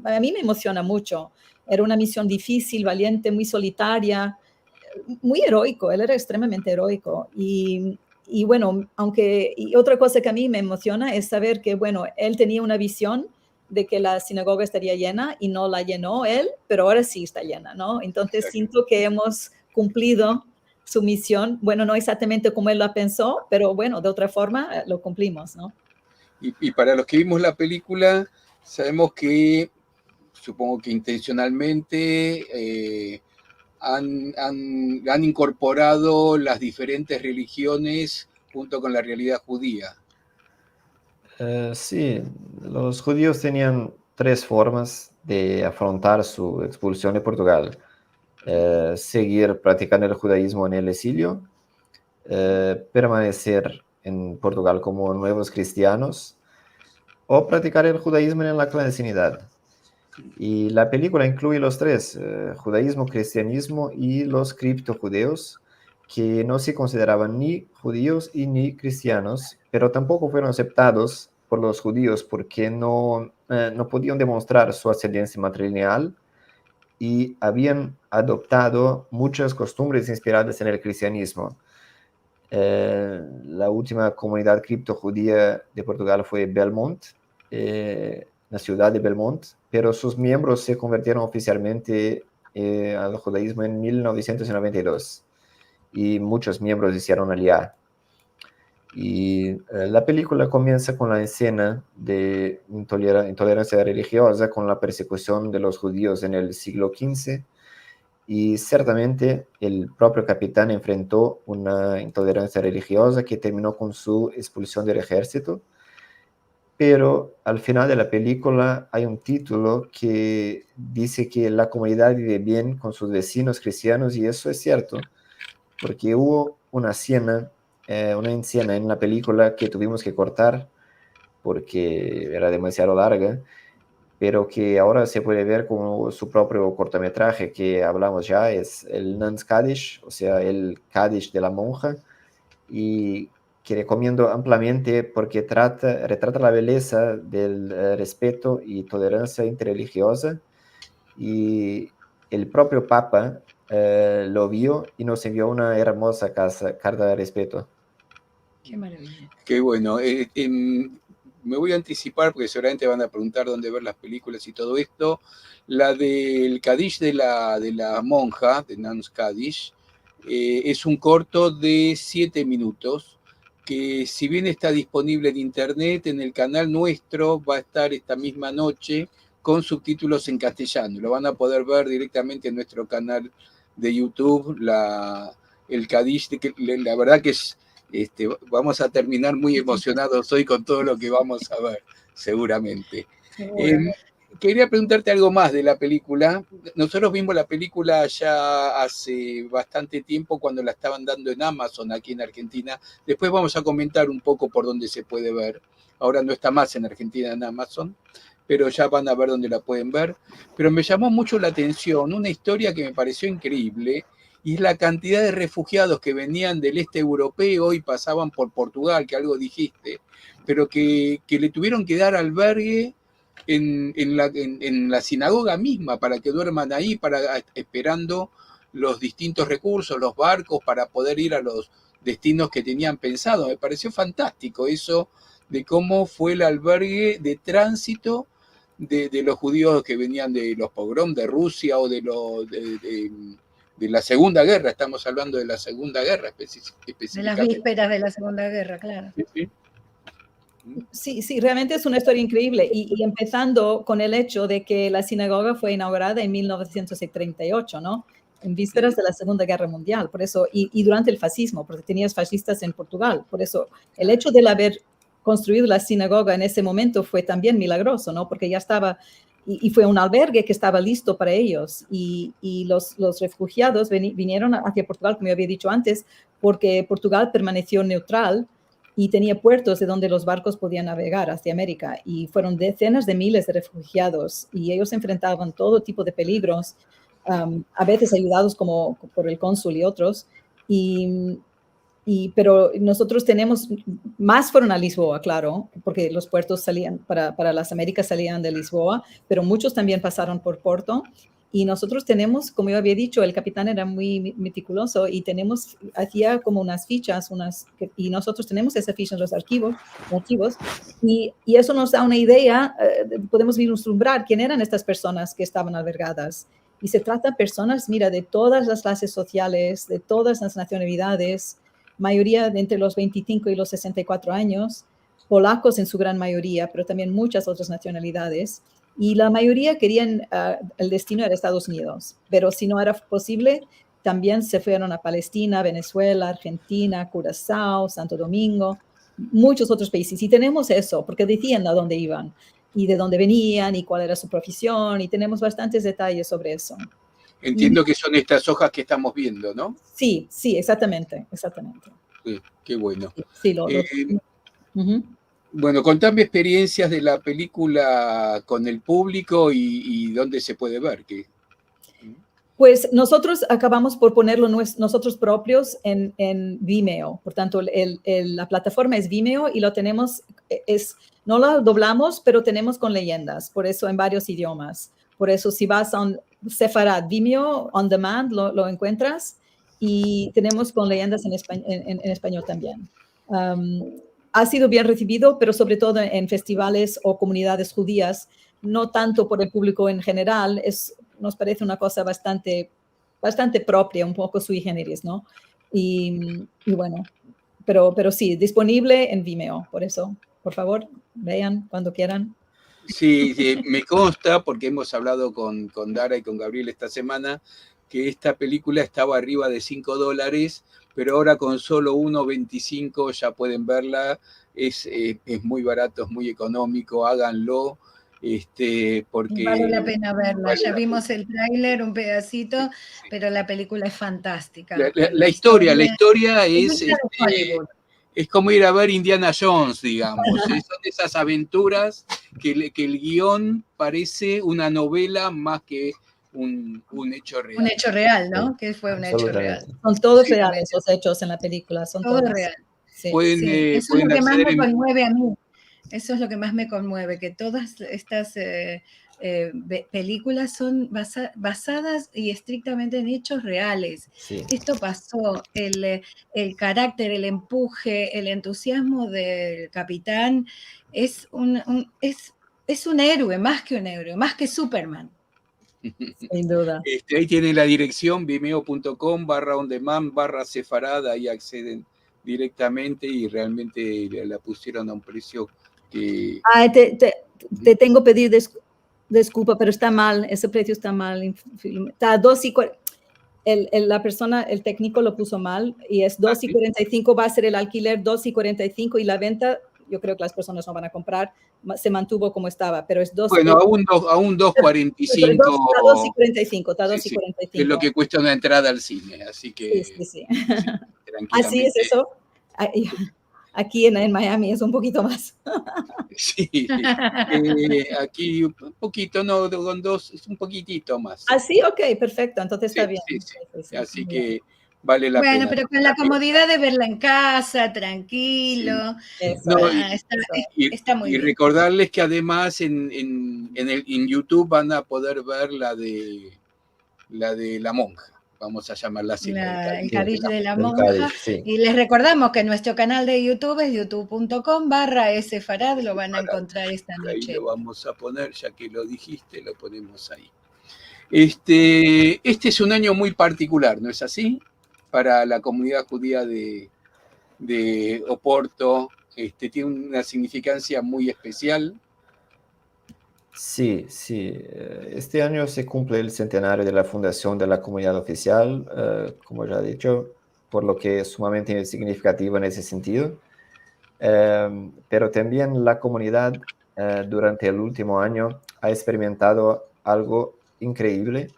Speaker 4: a mí me emociona mucho. Era una misión difícil, valiente, muy solitaria, muy heroico. Él era extremadamente heroico. Y bueno, y otra cosa que a mí me emociona es saber que, bueno, él tenía una visión de que la sinagoga estaría llena y no la llenó él, pero ahora sí está llena, ¿no? Entonces siento que hemos cumplido su misión, bueno, no exactamente como él la pensó, pero bueno, de otra forma lo cumplimos, ¿no?
Speaker 1: Y para los que vimos la película, sabemos que, supongo que intencionalmente, han incorporado las diferentes religiones junto con la realidad judía.
Speaker 3: Sí, los judíos tenían 3 formas de afrontar su expulsión de Portugal. Seguir practicando el judaísmo en el exilio, permanecer en Portugal como nuevos cristianos o practicar el judaísmo en la clandestinidad. Y la película incluye los 3, judaísmo, cristianismo y los criptojudeos, que no se consideraban ni judíos y ni cristianos, pero tampoco fueron aceptados por los judíos porque no podían demostrar su ascendencia matrilineal y habían adoptado muchas costumbres inspiradas en el cristianismo. La última comunidad criptojudía de Portugal fue Belmont, la ciudad de Belmont, pero sus miembros se convirtieron oficialmente al judaísmo en 1992 y muchos miembros hicieron aliyá. Y la película comienza con la escena de intolerancia religiosa, con la persecución de los judíos en el siglo XV, y ciertamente el propio capitán enfrentó una intolerancia religiosa que terminó con su expulsión del ejército. Pero al final de la película hay un título que dice que la comunidad vive bien con sus vecinos cristianos, y eso es cierto, porque hubo una escena en la película que tuvimos que cortar porque era demasiado larga, pero que ahora se puede ver como su propio cortometraje que hablamos ya, es el Nuns Kaddish, o sea, el Kaddish de la monja, y que recomiendo ampliamente porque retrata la belleza del respeto y tolerancia interreligiosa, y el propio Papa lo vio y nos envió una hermosa carta de respeto.
Speaker 2: Qué maravilla.
Speaker 1: Qué bueno. Me voy a anticipar porque seguramente van a preguntar dónde ver las películas y todo esto. La del Kadish de la monja, de Nans Kadish, es un corto de 7 minutos que, si bien está disponible en internet, en el canal nuestro va a estar esta misma noche con subtítulos en castellano. Lo van a poder ver directamente en nuestro canal de YouTube, el Kadish, que la verdad que es... vamos a terminar muy emocionados hoy con todo lo que vamos a ver, seguramente. Quería preguntarte algo más de la película. Nosotros vimos la película ya hace bastante tiempo cuando la estaban dando en Amazon aquí en Argentina. Después vamos a comentar un poco por dónde se puede ver. Ahora no está más en Argentina en Amazon, pero ya van a ver dónde la pueden ver. Pero me llamó mucho la atención una historia que me pareció increíble, y es la cantidad de refugiados que venían del este europeo y pasaban por Portugal, que algo dijiste, pero que le tuvieron que dar albergue en la sinagoga misma para que duerman ahí, esperando los distintos recursos, los barcos, para poder ir a los destinos que tenían pensado. Me pareció fantástico eso de cómo fue el albergue de tránsito de los judíos que venían de los pogroms de Rusia o de la Segunda Guerra. Estamos hablando de la Segunda Guerra específicamente.
Speaker 2: De las vísperas de la Segunda Guerra, claro.
Speaker 4: Sí, realmente es una historia increíble, y empezando con el hecho de que la sinagoga fue inaugurada en 1938, ¿no? En vísperas de la Segunda Guerra Mundial, por eso, y durante el fascismo, porque tenías fascistas en Portugal, por eso el hecho de haber construido la sinagoga en ese momento fue también milagroso, ¿no? Porque ya estaba, y fue un albergue que estaba listo para ellos, y los refugiados vinieron hacia Portugal, como yo había dicho antes, porque Portugal permaneció neutral y tenía puertos de donde los barcos podían navegar hacia América, y fueron decenas de miles de refugiados, y ellos enfrentaban todo tipo de peligros, a veces ayudados como por el cónsul y otros, pero nosotros tenemos, más fueron a Lisboa, claro, porque los puertos salían, para las Américas salían de Lisboa, pero muchos también pasaron por Porto. Y nosotros tenemos, como yo había dicho, el capitán era muy meticuloso, y hacía como unas fichas, y nosotros tenemos esa ficha en los archivos, y eso nos da una idea, podemos vislumbrar quién eran estas personas que estaban albergadas. Y se trata de personas, mira, de todas las clases sociales, de todas las nacionalidades, mayoría de entre los 25 y los 64 años, polacos en su gran mayoría, pero también muchas otras nacionalidades. Y la mayoría querían, el destino era Estados Unidos, pero si no era posible, también se fueron a Palestina, Venezuela, Argentina, Curazao, Santo Domingo, muchos otros países. Y tenemos eso, porque decían a dónde iban y de dónde venían y cuál era su profesión, y tenemos bastantes detalles sobre eso.
Speaker 1: Entiendo que son estas hojas que estamos viendo, ¿no?
Speaker 4: Sí, exactamente.
Speaker 1: Sí, qué bueno.
Speaker 4: Sí,
Speaker 1: Bueno, contame experiencias de la película con el público y dónde se puede ver.
Speaker 4: Pues nosotros acabamos por ponerlo nosotros propios en Vimeo. Por tanto, la plataforma es Vimeo, y lo tenemos, no lo doblamos, pero tenemos con leyendas, por eso en varios idiomas. Por eso si vas a un Sefarad Vimeo On Demand, lo encuentras, y tenemos con leyendas en español también. Ha sido bien recibido, pero sobre todo en festivales o comunidades judías, no tanto por el público en general. Nos parece una cosa bastante propia, un poco sui generis, ¿no? Y bueno, pero sí, disponible en Vimeo, por eso, por favor, vean cuando quieran.
Speaker 1: Sí, me consta, porque hemos hablado con Dara y con Gabriel esta semana, que esta película estaba arriba de $5, pero ahora con solo 1.25 ya pueden verla. Es muy barato, es muy económico, háganlo. Porque
Speaker 2: vale la pena verla. Ya vimos el tráiler, un pedacito, pero la película es fantástica.
Speaker 1: La historia es como ir a ver Indiana Jones, digamos. Son esas aventuras que el guión parece una novela más que un hecho real.
Speaker 2: Un hecho real, ¿no? Que fue un hecho real.
Speaker 4: Son todos reales los hechos en la película. Son todos
Speaker 2: real. Sí,
Speaker 1: pueden,
Speaker 2: sí. Eso es
Speaker 1: pueden
Speaker 2: lo que más
Speaker 1: acceder
Speaker 2: me
Speaker 1: en...
Speaker 2: conmueve a mí. Eso es lo que más me conmueve, que todas estas películas son basadas y estrictamente en hechos reales.
Speaker 3: Sí.
Speaker 2: Esto pasó, el carácter, el empuje, el entusiasmo del capitán es es un héroe, más que Superman.
Speaker 4: Sin duda.
Speaker 1: Ahí tienen la dirección, vimeo.com/ondemand/sefarad, ahí acceden directamente y realmente la pusieron a un precio que...
Speaker 4: Te tengo que pedir disculpa, pero está mal, ese precio está mal. Está a 2.40. La persona, el técnico lo puso mal y es 2.45, va a ser el alquiler 2.45 y la venta, yo creo que las personas no van a comprar, se mantuvo como estaba, pero es 2.
Speaker 1: Bueno, aún 2.45.
Speaker 4: Está 2.45, está
Speaker 1: Sí,
Speaker 4: 2.45.
Speaker 1: es lo que cuesta una entrada al cine, así que...
Speaker 4: Sí.
Speaker 1: Tranquilamente.
Speaker 4: Así es eso. Aquí en Miami es un poquito más.
Speaker 1: Sí, aquí un poquito, no, con 2, es un poquitito más.
Speaker 4: Ah, sí, ok, perfecto, entonces está bien.
Speaker 1: Sí. Así que vale la
Speaker 2: bueno,
Speaker 1: pena.
Speaker 2: pero con la comodidad de verla en casa, tranquilo. Está muy
Speaker 1: y
Speaker 2: bien.
Speaker 1: recordarles que además en YouTube van a poder ver la de la monja. Vamos a llamarla así.
Speaker 2: El Cádiz de la
Speaker 3: El
Speaker 2: monja.
Speaker 3: Cádiz, sí.
Speaker 2: Y les recordamos que nuestro canal de YouTube es youtube.com/sfarad, lo van a encontrar esta
Speaker 1: Ahí
Speaker 2: noche.
Speaker 1: lo vamos a poner, ya que lo dijiste, lo ponemos ahí. Este es un año muy particular, ¿no es así? Para la comunidad judía de Oporto, tiene una significancia muy especial.
Speaker 3: Sí. Este año se cumple el centenario de la fundación de la comunidad oficial, como ya he dicho, por lo que es sumamente significativo en ese sentido. Pero también la comunidad durante el último año ha experimentado algo increíble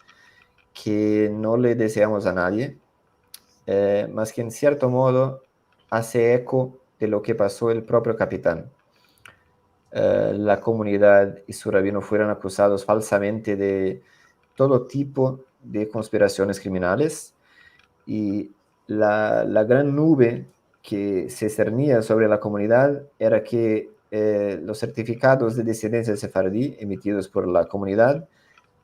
Speaker 3: que no le deseamos a nadie, más que en cierto modo hace eco de lo que pasó el propio capitán. La comunidad y su rabino fueron acusados falsamente de todo tipo de conspiraciones criminales y la gran nube que se cernía sobre la comunidad era que los certificados de disidencia sefardí emitidos por la comunidad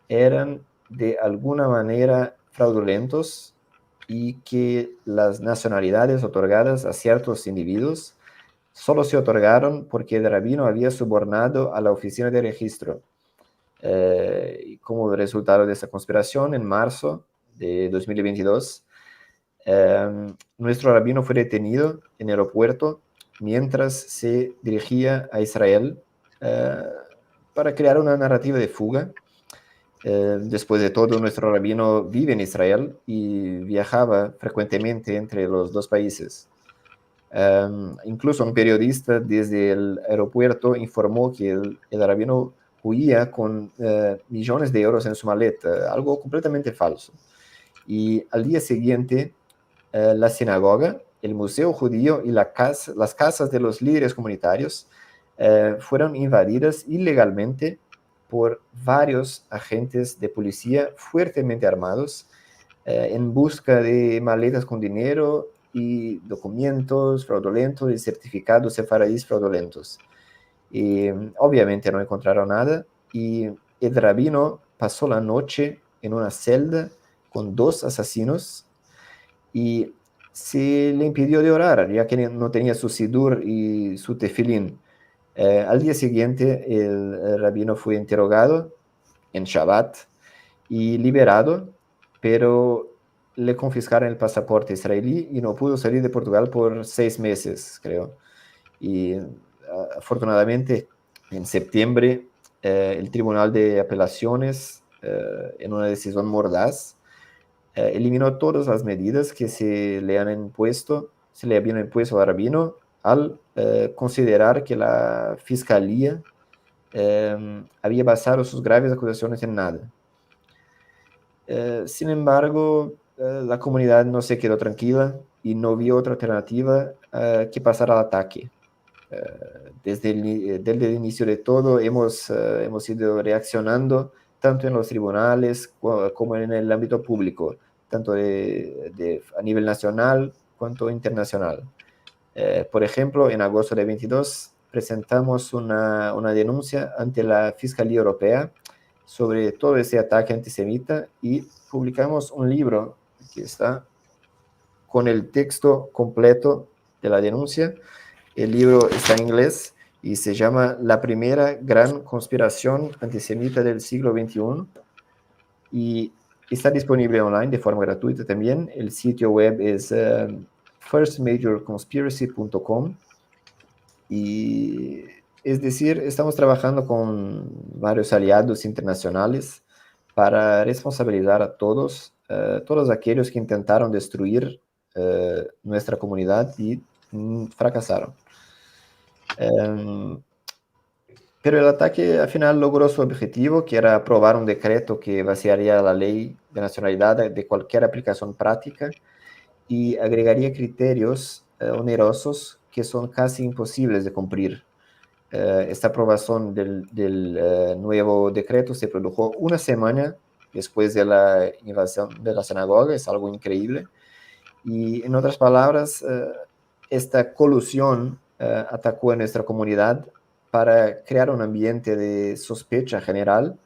Speaker 3: eran de alguna manera fraudulentos y que las nacionalidades otorgadas a ciertos individuos solo se otorgaron porque el rabino había sobornado a la oficina de registro. Y como resultado de esa conspiración, en marzo de 2022, nuestro rabino fue detenido en el aeropuerto mientras se dirigía a Israel para crear una narrativa de fuga. Después de todo, nuestro rabino vive en Israel y viajaba frecuentemente entre los dos países. Incluso un periodista desde el aeropuerto informó que el rabino huía con millones de euros en su maleta, algo completamente falso. Y al día siguiente, la sinagoga, el museo judío y las casas de los líderes comunitarios fueron invadidas ilegalmente por varios agentes de policía fuertemente armados en busca de maletas con dinero y documentos fraudulentos y certificados sefaradíes fraudulentos. Y obviamente no encontraron nada y el rabino pasó la noche en una celda con 2 asesinos y se le impidió de orar, ya que no tenía su sidur y su tefilín. Al día siguiente el rabino fue interrogado en Shabbat y liberado, pero le confiscaron el pasaporte israelí y no pudo salir de Portugal por 6 meses, creo. Y afortunadamente en septiembre el Tribunal de Apelaciones, en una decisión mordaz, eliminó todas las medidas que se le habían impuesto al rabino al considerar que la fiscalía había basado sus graves acusaciones en nada. Sin embargo, la comunidad no se quedó tranquila y no vio otra alternativa que pasar al ataque. Desde el inicio de todo hemos ido reaccionando tanto en los tribunales como en el ámbito público, tanto a nivel nacional cuanto internacional. Por ejemplo, en agosto de 22 presentamos una denuncia ante la Fiscalía Europea sobre todo ese ataque antisemita y publicamos un libro que está con el texto completo de la denuncia. El libro está en inglés y se llama La primera gran conspiración antisemita del siglo XXI y está disponible online de forma gratuita también. El sitio web es firstmajorconspiracy.com y es decir, estamos trabajando con varios aliados internacionales para responsabilizar a todos aquellos que intentaron destruir nuestra comunidad y fracasaron. Pero el ataque al final logró su objetivo, que era aprobar un decreto que vaciaría la ley de nacionalidad de cualquier aplicación práctica y agregaría criterios onerosos que son casi imposibles de cumplir. Esta aprobación del nuevo decreto se produjo una semana después de la invasión de la sinagoga, es algo increíble. Y en otras palabras, esta colusión atacó a nuestra comunidad para crear un ambiente de sospecha general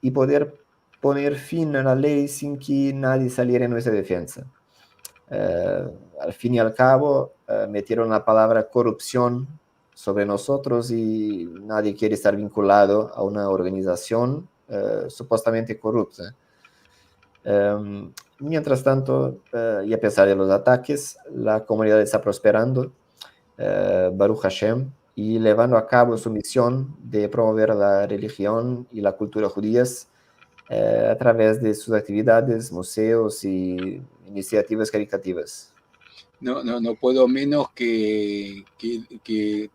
Speaker 3: y poder poner fin a la ley sin que nadie saliera en nuestra defensa. Al fin y al cabo, metieron la palabra corrupción sobre nosotros y nadie quiere estar vinculado a una organización supuestamente corrupta. Mientras tanto, y a pesar de los ataques, la comunidad está prosperando, Baruch Hashem, y llevando a cabo su misión de promover la religión y la cultura judías a través de sus actividades, museos y iniciativas caritativas.
Speaker 1: No puedo menos que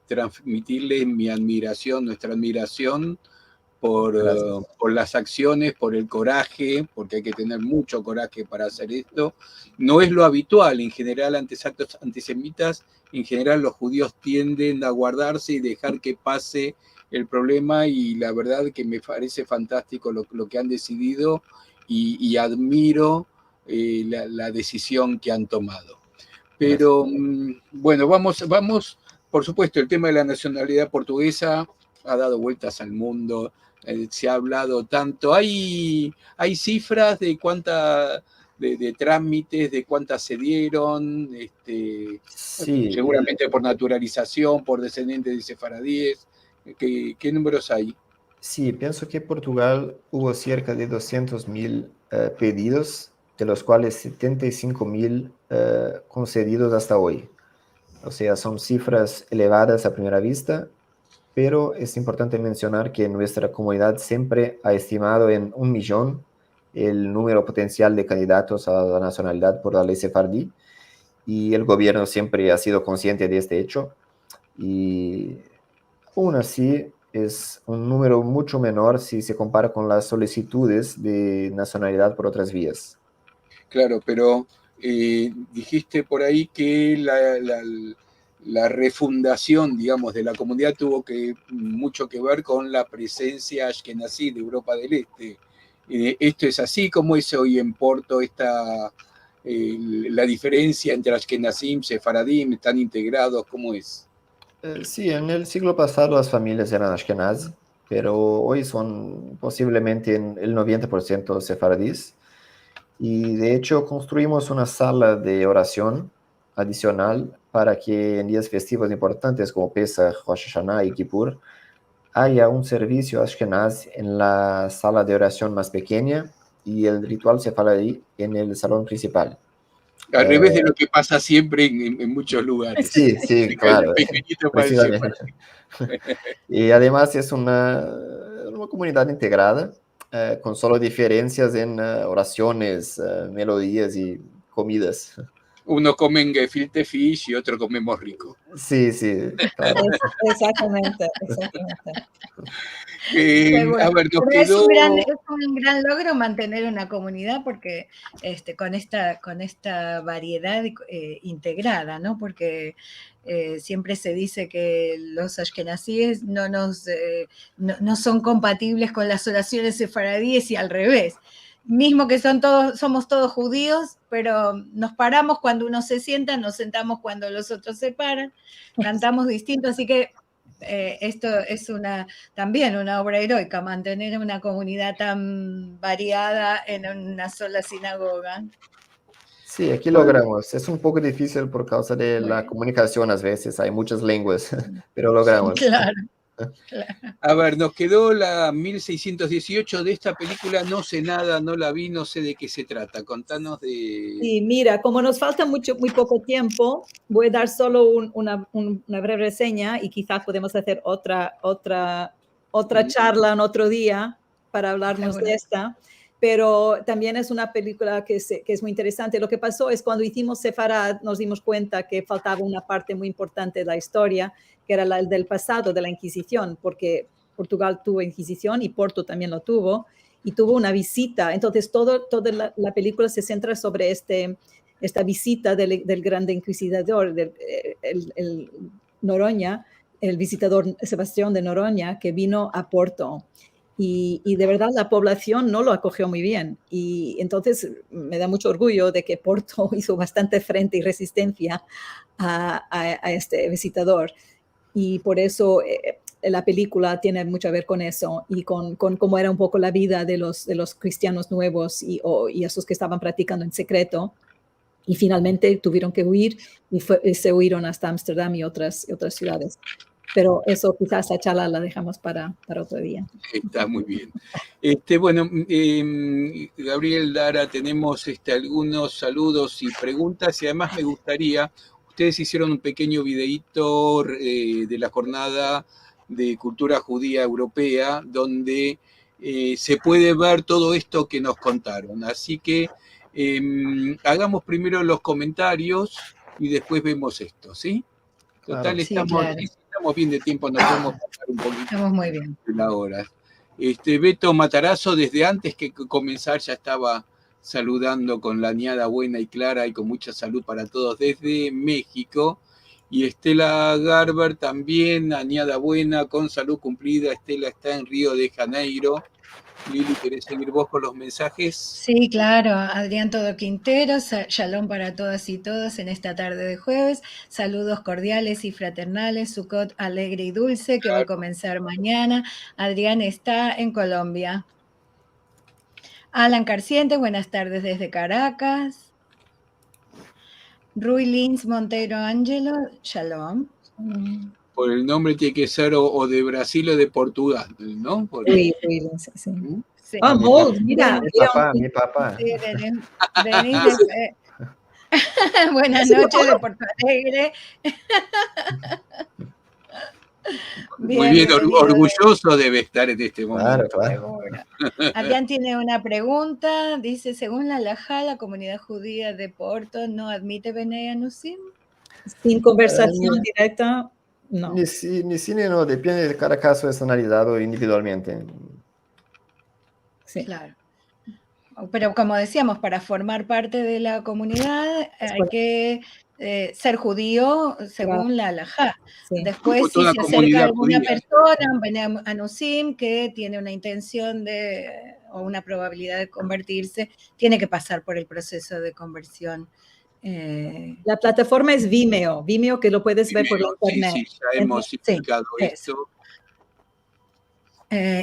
Speaker 1: transmitirles mi admiración, nuestra admiración por las acciones, por el coraje, porque hay que tener mucho coraje para hacer esto. No es lo habitual, en general, ante actos antisemitas, en general los judíos tienden a guardarse y dejar que pase el problema, y la verdad que me parece fantástico lo que han decidido y admiro la decisión que han tomado. Pero bueno, vamos, por supuesto, el tema de la nacionalidad portuguesa ha dado vueltas al mundo, se ha hablado tanto, hay cifras de cuánta, de trámites, de cuántas se dieron,
Speaker 3: sí,
Speaker 1: seguramente por naturalización, por descendientes de sefaradíes, ¿qué números hay?
Speaker 3: Sí, pienso que en Portugal hubo cerca de 200.000 pedidos, de los cuales 75.000 concedidos hasta hoy. O sea, son cifras elevadas a primera vista, pero es importante mencionar que nuestra comunidad siempre ha estimado en 1 millón el número potencial de candidatos a la nacionalidad por la ley sefardí, y el gobierno siempre ha sido consciente de este hecho, y aún así es un número mucho menor si se compara con las solicitudes de nacionalidad por otras vías.
Speaker 1: Claro, pero dijiste por ahí que la refundación, digamos, de la comunidad tuvo mucho que ver con la presencia ashkenazí de Europa del Este. ¿Esto es así? ¿Cómo es hoy en Porto la diferencia entre ashkenazim, sefaradim? ¿Están integrados? ¿Cómo es?
Speaker 3: Sí, en el siglo pasado las familias eran ashkenaz, pero hoy son posiblemente el 90% sefaradíes. Y de hecho construimos una sala de oración adicional para que en días festivos importantes como Pesach, Rosh Hashanah y Kippur haya un servicio ashkenaz en la sala de oración más pequeña y el ritual sefaradí en el salón principal.
Speaker 1: Al revés de lo que pasa siempre en muchos lugares.
Speaker 3: Sí, claro. Y además es una comunidad integrada, con solo diferencias en oraciones, melodías y comidas.
Speaker 1: Uno come gefilte fish y otro comemos rico.
Speaker 3: Sí, claro.
Speaker 4: Exactamente.
Speaker 1: A ver, nos
Speaker 2: es
Speaker 1: quedó...
Speaker 2: un gran logro mantener una comunidad porque con esta variedad integrada, ¿no? Porque siempre se dice que los ashkenazíes no son compatibles con las oraciones sefaradíes y al revés. mismo que somos todos judíos, pero nos paramos cuando uno se sienta, nos sentamos cuando los otros se paran, cantamos distinto, así que esto es también una obra heroica, mantener una comunidad tan variada en una sola sinagoga.
Speaker 3: Sí, aquí logramos. Es un poco difícil por causa de la comunicación a veces, hay muchas lenguas, pero logramos.
Speaker 2: Claro.
Speaker 1: A ver, nos quedó la 1618 de esta película, no sé nada, no la vi, no sé de qué se trata. Contanos de...
Speaker 4: Sí, mira, como nos falta muy poco tiempo, voy a dar solo una breve reseña y quizás podemos hacer otra charla en otro día para hablarnos de esta. Pero también es una película que es muy interesante. Lo que pasó es cuando hicimos Sefarad nos dimos cuenta que faltaba una parte muy importante de la historia, que era la del pasado de la Inquisición, porque Portugal tuvo Inquisición y Porto también lo tuvo, y tuvo una visita. Entonces, toda la película se centra sobre esta visita del grande inquisidor, el Noronha, el visitador Sebastián de Noronha, que vino a Porto. Y de verdad la población no lo acogió muy bien. Y entonces me da mucho orgullo de que Porto hizo bastante frente y resistencia a este visitador. Y por eso la película tiene mucho que ver con eso y con cómo era un poco la vida de los cristianos nuevos y esos que estaban practicando en secreto. Y finalmente tuvieron que huir y se huyeron hasta Ámsterdam y otras ciudades. Pero eso quizás esa charla la dejamos para otro día.
Speaker 1: Está muy bien. Bueno, Gabriel, Dara, tenemos algunos saludos y preguntas y además me gustaría, ustedes hicieron un pequeño videíto de la jornada de cultura judía europea donde se puede ver todo esto que nos contaron. Así que hagamos primero los comentarios y después vemos esto, ¿sí? Total,
Speaker 3: Claro.
Speaker 1: Estamos bien de tiempo, nos podemos pasar un poquito.
Speaker 2: Estamos muy bien.
Speaker 1: De la hora. Beto Matarazzo, desde antes que comenzar, ya estaba saludando con la añada buena y clara y con mucha salud para todos desde México. Y Estela Garber también, añada buena, con salud cumplida. Estela está en Río de Janeiro. Lili, ¿querés seguir vos con los mensajes?
Speaker 2: Sí, claro. Adrián Todo Quintero, shalom para todas y todos en esta tarde de jueves. Saludos cordiales y fraternales, Sukkot alegre y dulce, que va a comenzar mañana. Adrián está en Colombia. Alan Carciente, buenas tardes desde Caracas. Rui Lins Monteiro Ángelo, shalom.
Speaker 1: Por el nombre tiene que ser o de Brasil o de Portugal, ¿no?
Speaker 4: Sí.
Speaker 2: Sí.
Speaker 4: Ah, mira.
Speaker 3: Mi papá.
Speaker 2: Sí, venís de... Buenas noches de Porto Alegre.
Speaker 1: Muy bien, orgulloso debe estar en este momento.
Speaker 3: Claro.
Speaker 2: Adrián tiene una pregunta, dice, según la halajá, la comunidad judía de Porto no admite Benei Anusim.
Speaker 4: Sin conversación directa, no.
Speaker 3: Ni cine no, depende de cada caso, es analizado individualmente.
Speaker 2: Sí. Claro. Pero como decíamos, para formar parte de la comunidad hay que ser judío según la halajá. Sí. Después, si se acerca alguna persona, un Benei Anusim, que tiene una intención o una probabilidad de convertirse, tiene que pasar por el proceso de conversión.
Speaker 4: La plataforma es Vimeo, que lo puedes ver por internet.
Speaker 1: Sí, ya hemos explicado esto.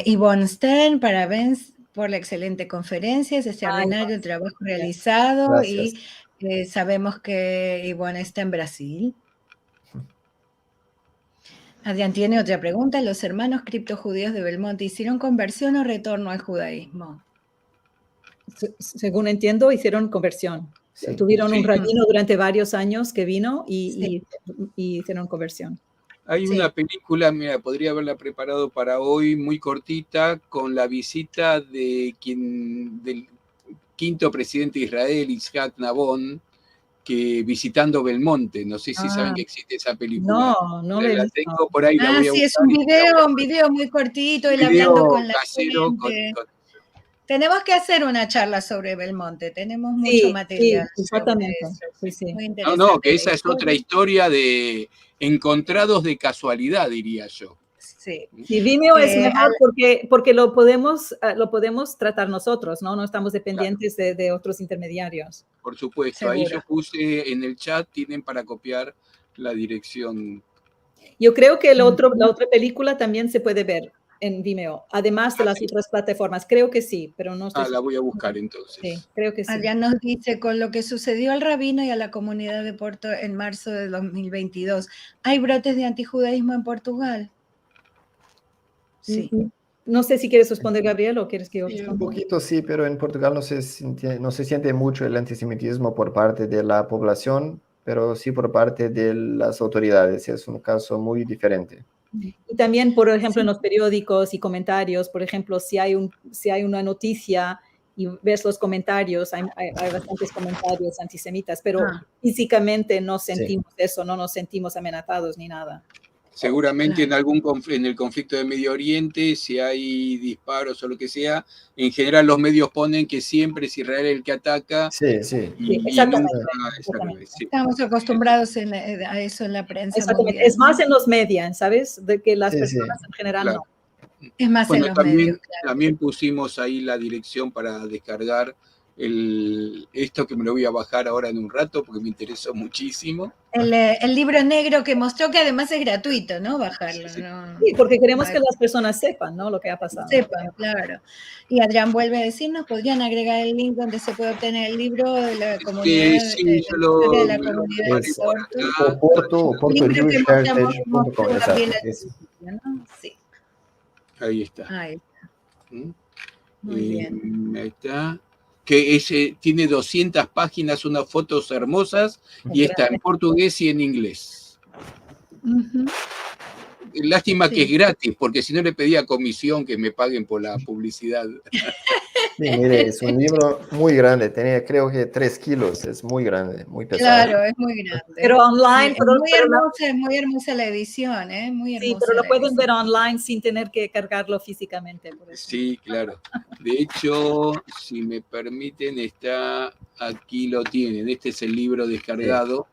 Speaker 2: Yvonne Stern, parabéns por la excelente conferencia, es extraordinario el trabajo realizado. Gracias. Y sabemos que Yvonne está en Brasil. Adrián tiene otra pregunta. ¿Los hermanos criptojudíos de Belmonte hicieron conversión o retorno al judaísmo?
Speaker 4: Según entiendo, hicieron conversión. Sí. Tuvieron un rabino durante varios años que vino y hicieron conversión.
Speaker 1: Hay una película, mira, podría haberla preparado para hoy, muy cortita, con la visita del quinto presidente de Israel, Isaac Nabón, que visitando Belmonte. No sé si saben que existe esa película.
Speaker 4: No
Speaker 1: la tengo por ahí. La voy a
Speaker 2: sí, es un video muy cortito, él hablando con la gente. Tenemos que hacer una charla sobre Belmonte, tenemos mucho material.
Speaker 4: Sí, exactamente. Sí.
Speaker 1: No, que esa es otra historia de encontrados de casualidad, diría yo.
Speaker 2: Sí.
Speaker 4: Y Vimeo es mejor porque lo podemos tratar nosotros, ¿no? No estamos dependientes de otros intermediarios.
Speaker 1: Por supuesto,
Speaker 2: Seguro.
Speaker 1: ahí yo puse en el chat, tienen para copiar la dirección.
Speaker 4: Yo creo que la otra película también se puede ver en Vimeo, además de las otras plataformas. Creo que sí, pero no estoy
Speaker 1: La voy a buscar entonces.
Speaker 4: Sí, creo que sí.
Speaker 2: Adrián nos dice, con lo que sucedió al rabino y a la comunidad de Porto en marzo de 2022, ¿hay brotes de antijudaísmo en Portugal? Sí.
Speaker 4: No sé si quieres responder, Gabriel, o quieres que yo
Speaker 3: Sí,
Speaker 4: responda.
Speaker 3: un poquito sí, pero en Portugal no se siente mucho el antisemitismo por parte de la población, pero sí por parte de las autoridades. Es un caso muy diferente.
Speaker 4: Y también, por ejemplo, en los periódicos y comentarios, por ejemplo, si hay una noticia y ves los comentarios, hay bastantes comentarios antisemitas, pero físicamente no sentimos eso, no nos sentimos amenazados ni nada.
Speaker 1: Seguramente en el conflicto de Medio Oriente, si hay disparos o lo que sea, en general los medios ponen que siempre es Israel el que ataca.
Speaker 3: Sí.
Speaker 4: Exactamente.
Speaker 2: Estamos acostumbrados a eso en la prensa mundial.
Speaker 4: Es más en los medios, ¿sabes? De que las personas en general no.
Speaker 2: Es más en los medios, claro.
Speaker 1: También pusimos ahí la dirección para descargar esto, que me lo voy a bajar ahora en un rato porque me interesó muchísimo.
Speaker 2: El libro negro que mostró, que además es gratuito, ¿no? Bajarlo.
Speaker 4: Sí,
Speaker 2: ¿no?
Speaker 4: sí, porque queremos que las personas sepan, ¿no? Lo que ha pasado.
Speaker 2: Sepan, claro. Y Adrián vuelve a decirnos, ¿podrían agregar el link donde se puede obtener el libro de la comunidad?
Speaker 1: Sí,
Speaker 2: de la comunidad de Porto.
Speaker 3: Porto.jewishheritage.com.
Speaker 2: Sí.
Speaker 1: Ahí está.
Speaker 2: Muy bien.
Speaker 1: Ahí está. Que tiene 200 páginas, unas fotos hermosas, y está en portugués y en inglés. Lástima que es gratis, porque si no le pedía comisión que me paguen por la publicidad.
Speaker 3: Sí, mire, es un libro muy grande, tenía creo que 3 kilos, es muy grande, muy pesado.
Speaker 2: Claro, es muy grande.
Speaker 4: Pero online,
Speaker 2: es muy hermosa la edición, muy hermosa.
Speaker 4: Sí, pero lo pueden ver online sin tener que cargarlo físicamente. Por eso.
Speaker 1: Sí, claro. De hecho, si me permiten, aquí lo tienen. Este es el libro descargado.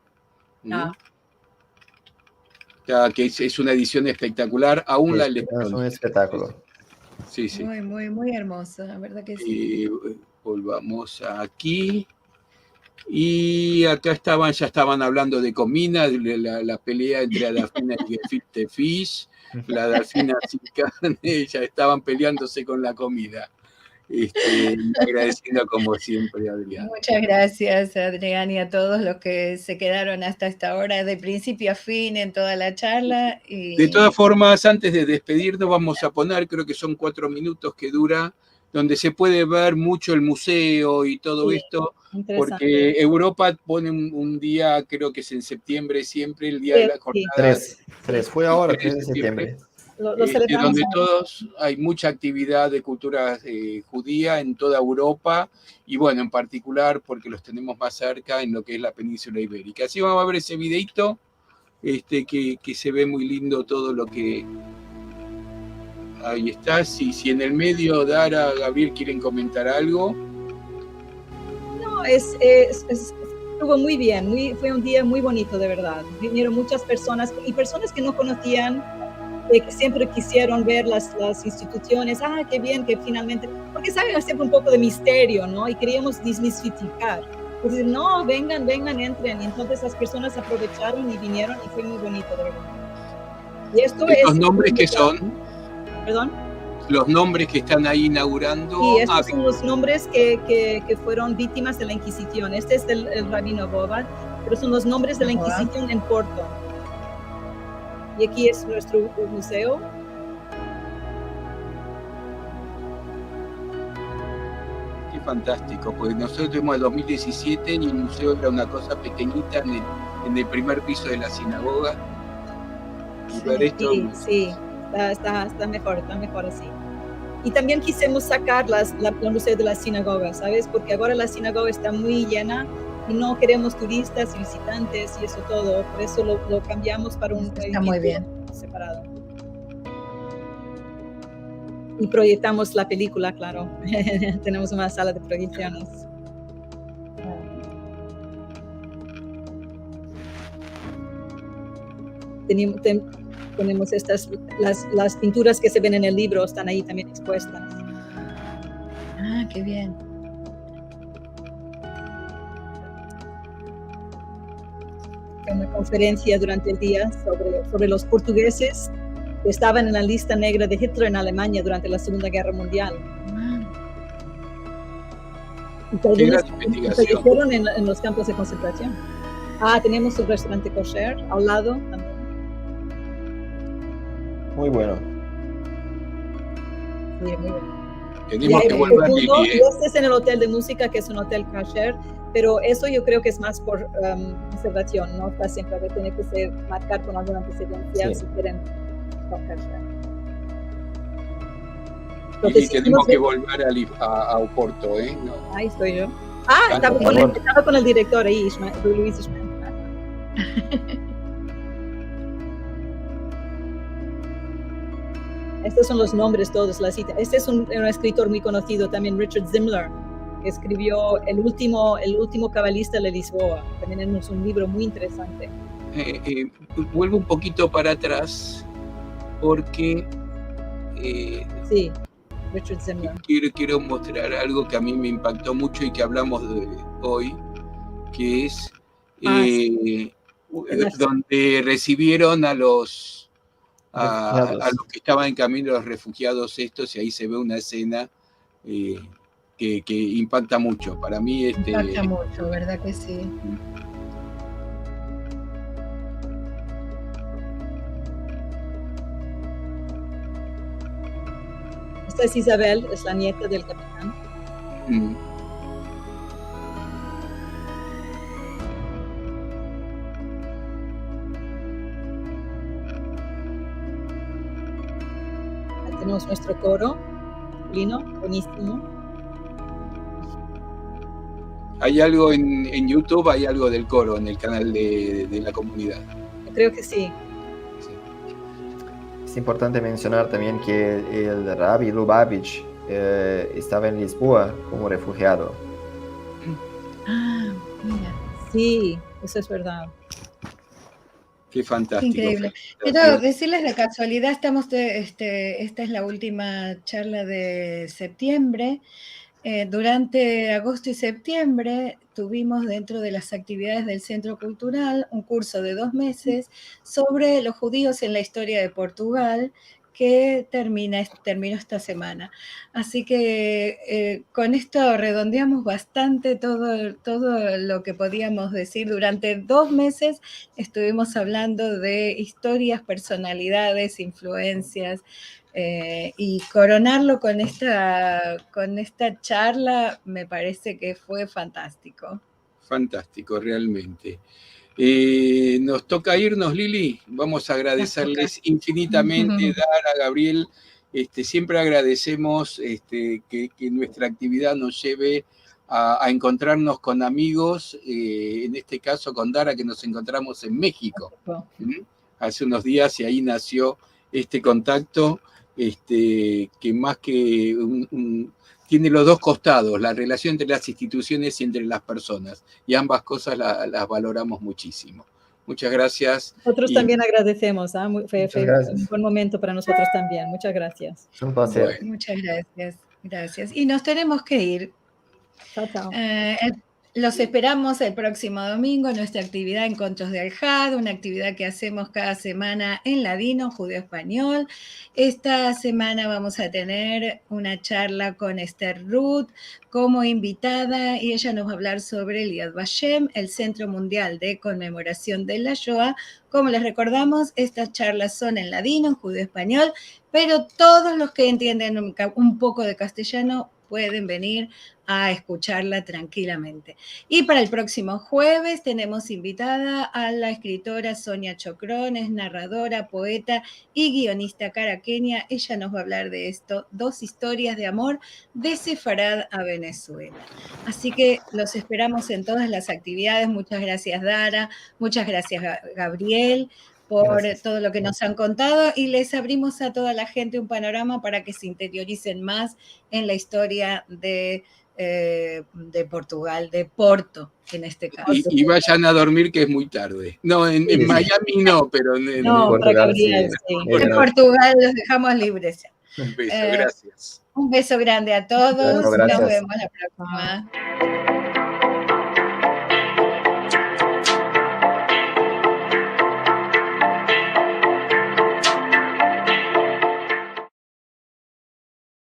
Speaker 1: Que es una edición espectacular. Aún la
Speaker 3: es un espectáculo.
Speaker 1: Sí.
Speaker 2: Muy hermoso, la verdad que sí.
Speaker 1: Volvamos aquí. Y acá ya estaban hablando de comida, la pelea entre Adafina y Gefilte Fish. La Adafina sin carne, ya estaban peleándose con la comida. Agradeciendo como siempre a Adrián.
Speaker 2: Muchas gracias, Adrián, y a todos los que se quedaron hasta esta hora, de principio a fin, en toda la charla.
Speaker 1: De todas formas, antes de despedirnos, vamos a poner, creo que son 4 minutos que dura, donde se puede ver mucho el museo y todo esto, porque Europa pone un día, creo que es en septiembre siempre, el día de la jornada.
Speaker 3: 3 fue ahora, 3 de septiembre.
Speaker 1: Donde hay mucha actividad de cultura judía en toda Europa, y bueno, en particular porque los tenemos más cerca en lo que es la península ibérica. Así vamos a ver ese videito, que se ve muy lindo todo lo que... Ahí está. Si en el medio Dara, Gabriel quieren comentar algo.
Speaker 4: No, estuvo muy bien, fue un día muy bonito, de verdad. Vinieron muchas personas, y personas que no conocían, que siempre quisieron ver las instituciones. Qué bien que finalmente, porque saben, siempre un poco de misterio, ¿no? Y queríamos desmistificar. Pues no, vengan, entren. Y entonces las personas aprovecharon y vinieron, y fue muy bonito, de verdad. Y
Speaker 1: ¿Los nombres que son?
Speaker 4: ¿Perdón?
Speaker 1: Los nombres que están ahí inaugurando.
Speaker 4: Y estos son los nombres que fueron víctimas de la Inquisición. Este es el rabino Bobat, pero son los nombres de la Inquisición en Porto. Y aquí es nuestro museo.
Speaker 1: Qué fantástico, porque nosotros tuvimos el 2017 y el museo era una cosa pequeñita en el primer piso de la sinagoga. Y ver esto...
Speaker 4: Sí, está mejor así. Y también quisimos sacar el museo de la sinagoga, ¿sabes? Porque ahora la sinagoga está muy llena y no queremos turistas y visitantes y eso todo. Por eso lo cambiamos para un edificio separado. Y proyectamos la película, claro. Tenemos una sala de proyecciones. tenemos las pinturas que se ven en el libro están ahí también expuestas.
Speaker 2: Ah, qué bien.
Speaker 4: Una conferencia durante el día sobre los portugueses que estaban en la lista negra de Hitler en Alemania durante la Segunda Guerra Mundial. Y fallecieron en los campos de concentración. Tenemos un restaurante kosher al lado también.
Speaker 3: Muy bueno.
Speaker 4: Sí, muy bueno.
Speaker 1: Tenemos que volver, Lili.
Speaker 4: Este es en el hotel de música, que es un hotel kosher, pero eso yo creo que es más por conservación, no está siempre, tiene que ser marcar con alguna antecedencia si quieren kosher.
Speaker 1: Y tenemos que volver a Oporto, ¿eh? No.
Speaker 4: Ahí estoy yo. Estaba con el director ahí, Luis Ismael. Estos son los nombres todos, la cita. Este es un escritor muy conocido también, Richard Zimmler, que escribió el último cabalista de Lisboa. También es un libro muy interesante.
Speaker 1: Vuelvo un poquito para atrás porque
Speaker 4: sí, Richard Zimmler.
Speaker 1: Quiero mostrar algo que a mí me impactó mucho y que hablamos hoy, que es donde recibieron a los que estaban en camino, los refugiados estos, y ahí se ve una escena que impacta mucho. Para mí
Speaker 2: impacta mucho, ¿verdad que sí?
Speaker 4: Esta es Isabel, es la nieta del capitán. Tenemos nuestro coro, Lino, buenísimo.
Speaker 1: ¿Hay algo en YouTube? ¿Hay algo del coro en el canal de la comunidad?
Speaker 4: Yo creo que sí.
Speaker 3: Es importante mencionar también que el Rabbi Lubavitch estaba en Lisboa como refugiado.
Speaker 2: Mira.
Speaker 4: Sí, eso es verdad.
Speaker 1: Qué fantástico.
Speaker 2: Increíble. Quiero decirles de casualidad, esta es la última charla de septiembre. Durante agosto y septiembre tuvimos dentro de las actividades del Centro Cultural un curso de 2 meses sobre los judíos en la historia de Portugal, que terminó esta semana. Así que con esto redondeamos bastante todo lo que podíamos decir. Durante 2 meses estuvimos hablando de historias, personalidades, influencias, y coronarlo con esta charla me parece que fue fantástico.
Speaker 1: Fantástico, realmente. Nos toca irnos, Lili. Vamos a agradecerles infinitamente, Dara, Gabriel. Siempre agradecemos que nuestra actividad nos lleve a encontrarnos con amigos, en este caso con Dara, que nos encontramos en México hace unos días, y ahí nació este contacto, que más que tiene los dos costados, la relación entre las instituciones y entre las personas, y ambas cosas las valoramos muchísimo. Muchas gracias.
Speaker 4: Nosotros también agradecemos, fue un buen momento para nosotros también. Muchas gracias.
Speaker 3: Es un placer.
Speaker 2: Bueno. Muchas gracias. Y nos tenemos que ir.
Speaker 4: Chao.
Speaker 2: Los esperamos el próximo domingo en nuestra actividad Encontros de Al-Had, una actividad que hacemos cada semana en ladino, judeo-español. Esta semana vamos a tener una charla con Esther Ruth como invitada, y ella nos va a hablar sobre el Yad Vashem, el Centro Mundial de Conmemoración de la Shoah. Como les recordamos, estas charlas son en ladino, en judeo-español, pero todos los que entienden un poco de castellano pueden venir a escucharla tranquilamente. Y para el próximo jueves tenemos invitada a la escritora Sonia Chocrón, es narradora, poeta y guionista caraqueña. Ella nos va a hablar de esto, 2 historias de amor de Sefarad a Venezuela. Así que los esperamos en todas las actividades. Muchas gracias, Dara. Muchas gracias, Gabriel, por todo lo que nos han contado y les abrimos a toda la gente un panorama para que se interioricen más en la historia de Portugal, de Porto en este caso.
Speaker 1: Y vayan a dormir que es muy tarde. No, en Miami no, pero en
Speaker 4: Portugal, sí.
Speaker 2: En Portugal los dejamos libres.
Speaker 1: Un beso, gracias.
Speaker 2: Un beso grande a todos.
Speaker 3: Bueno,
Speaker 2: nos vemos la próxima.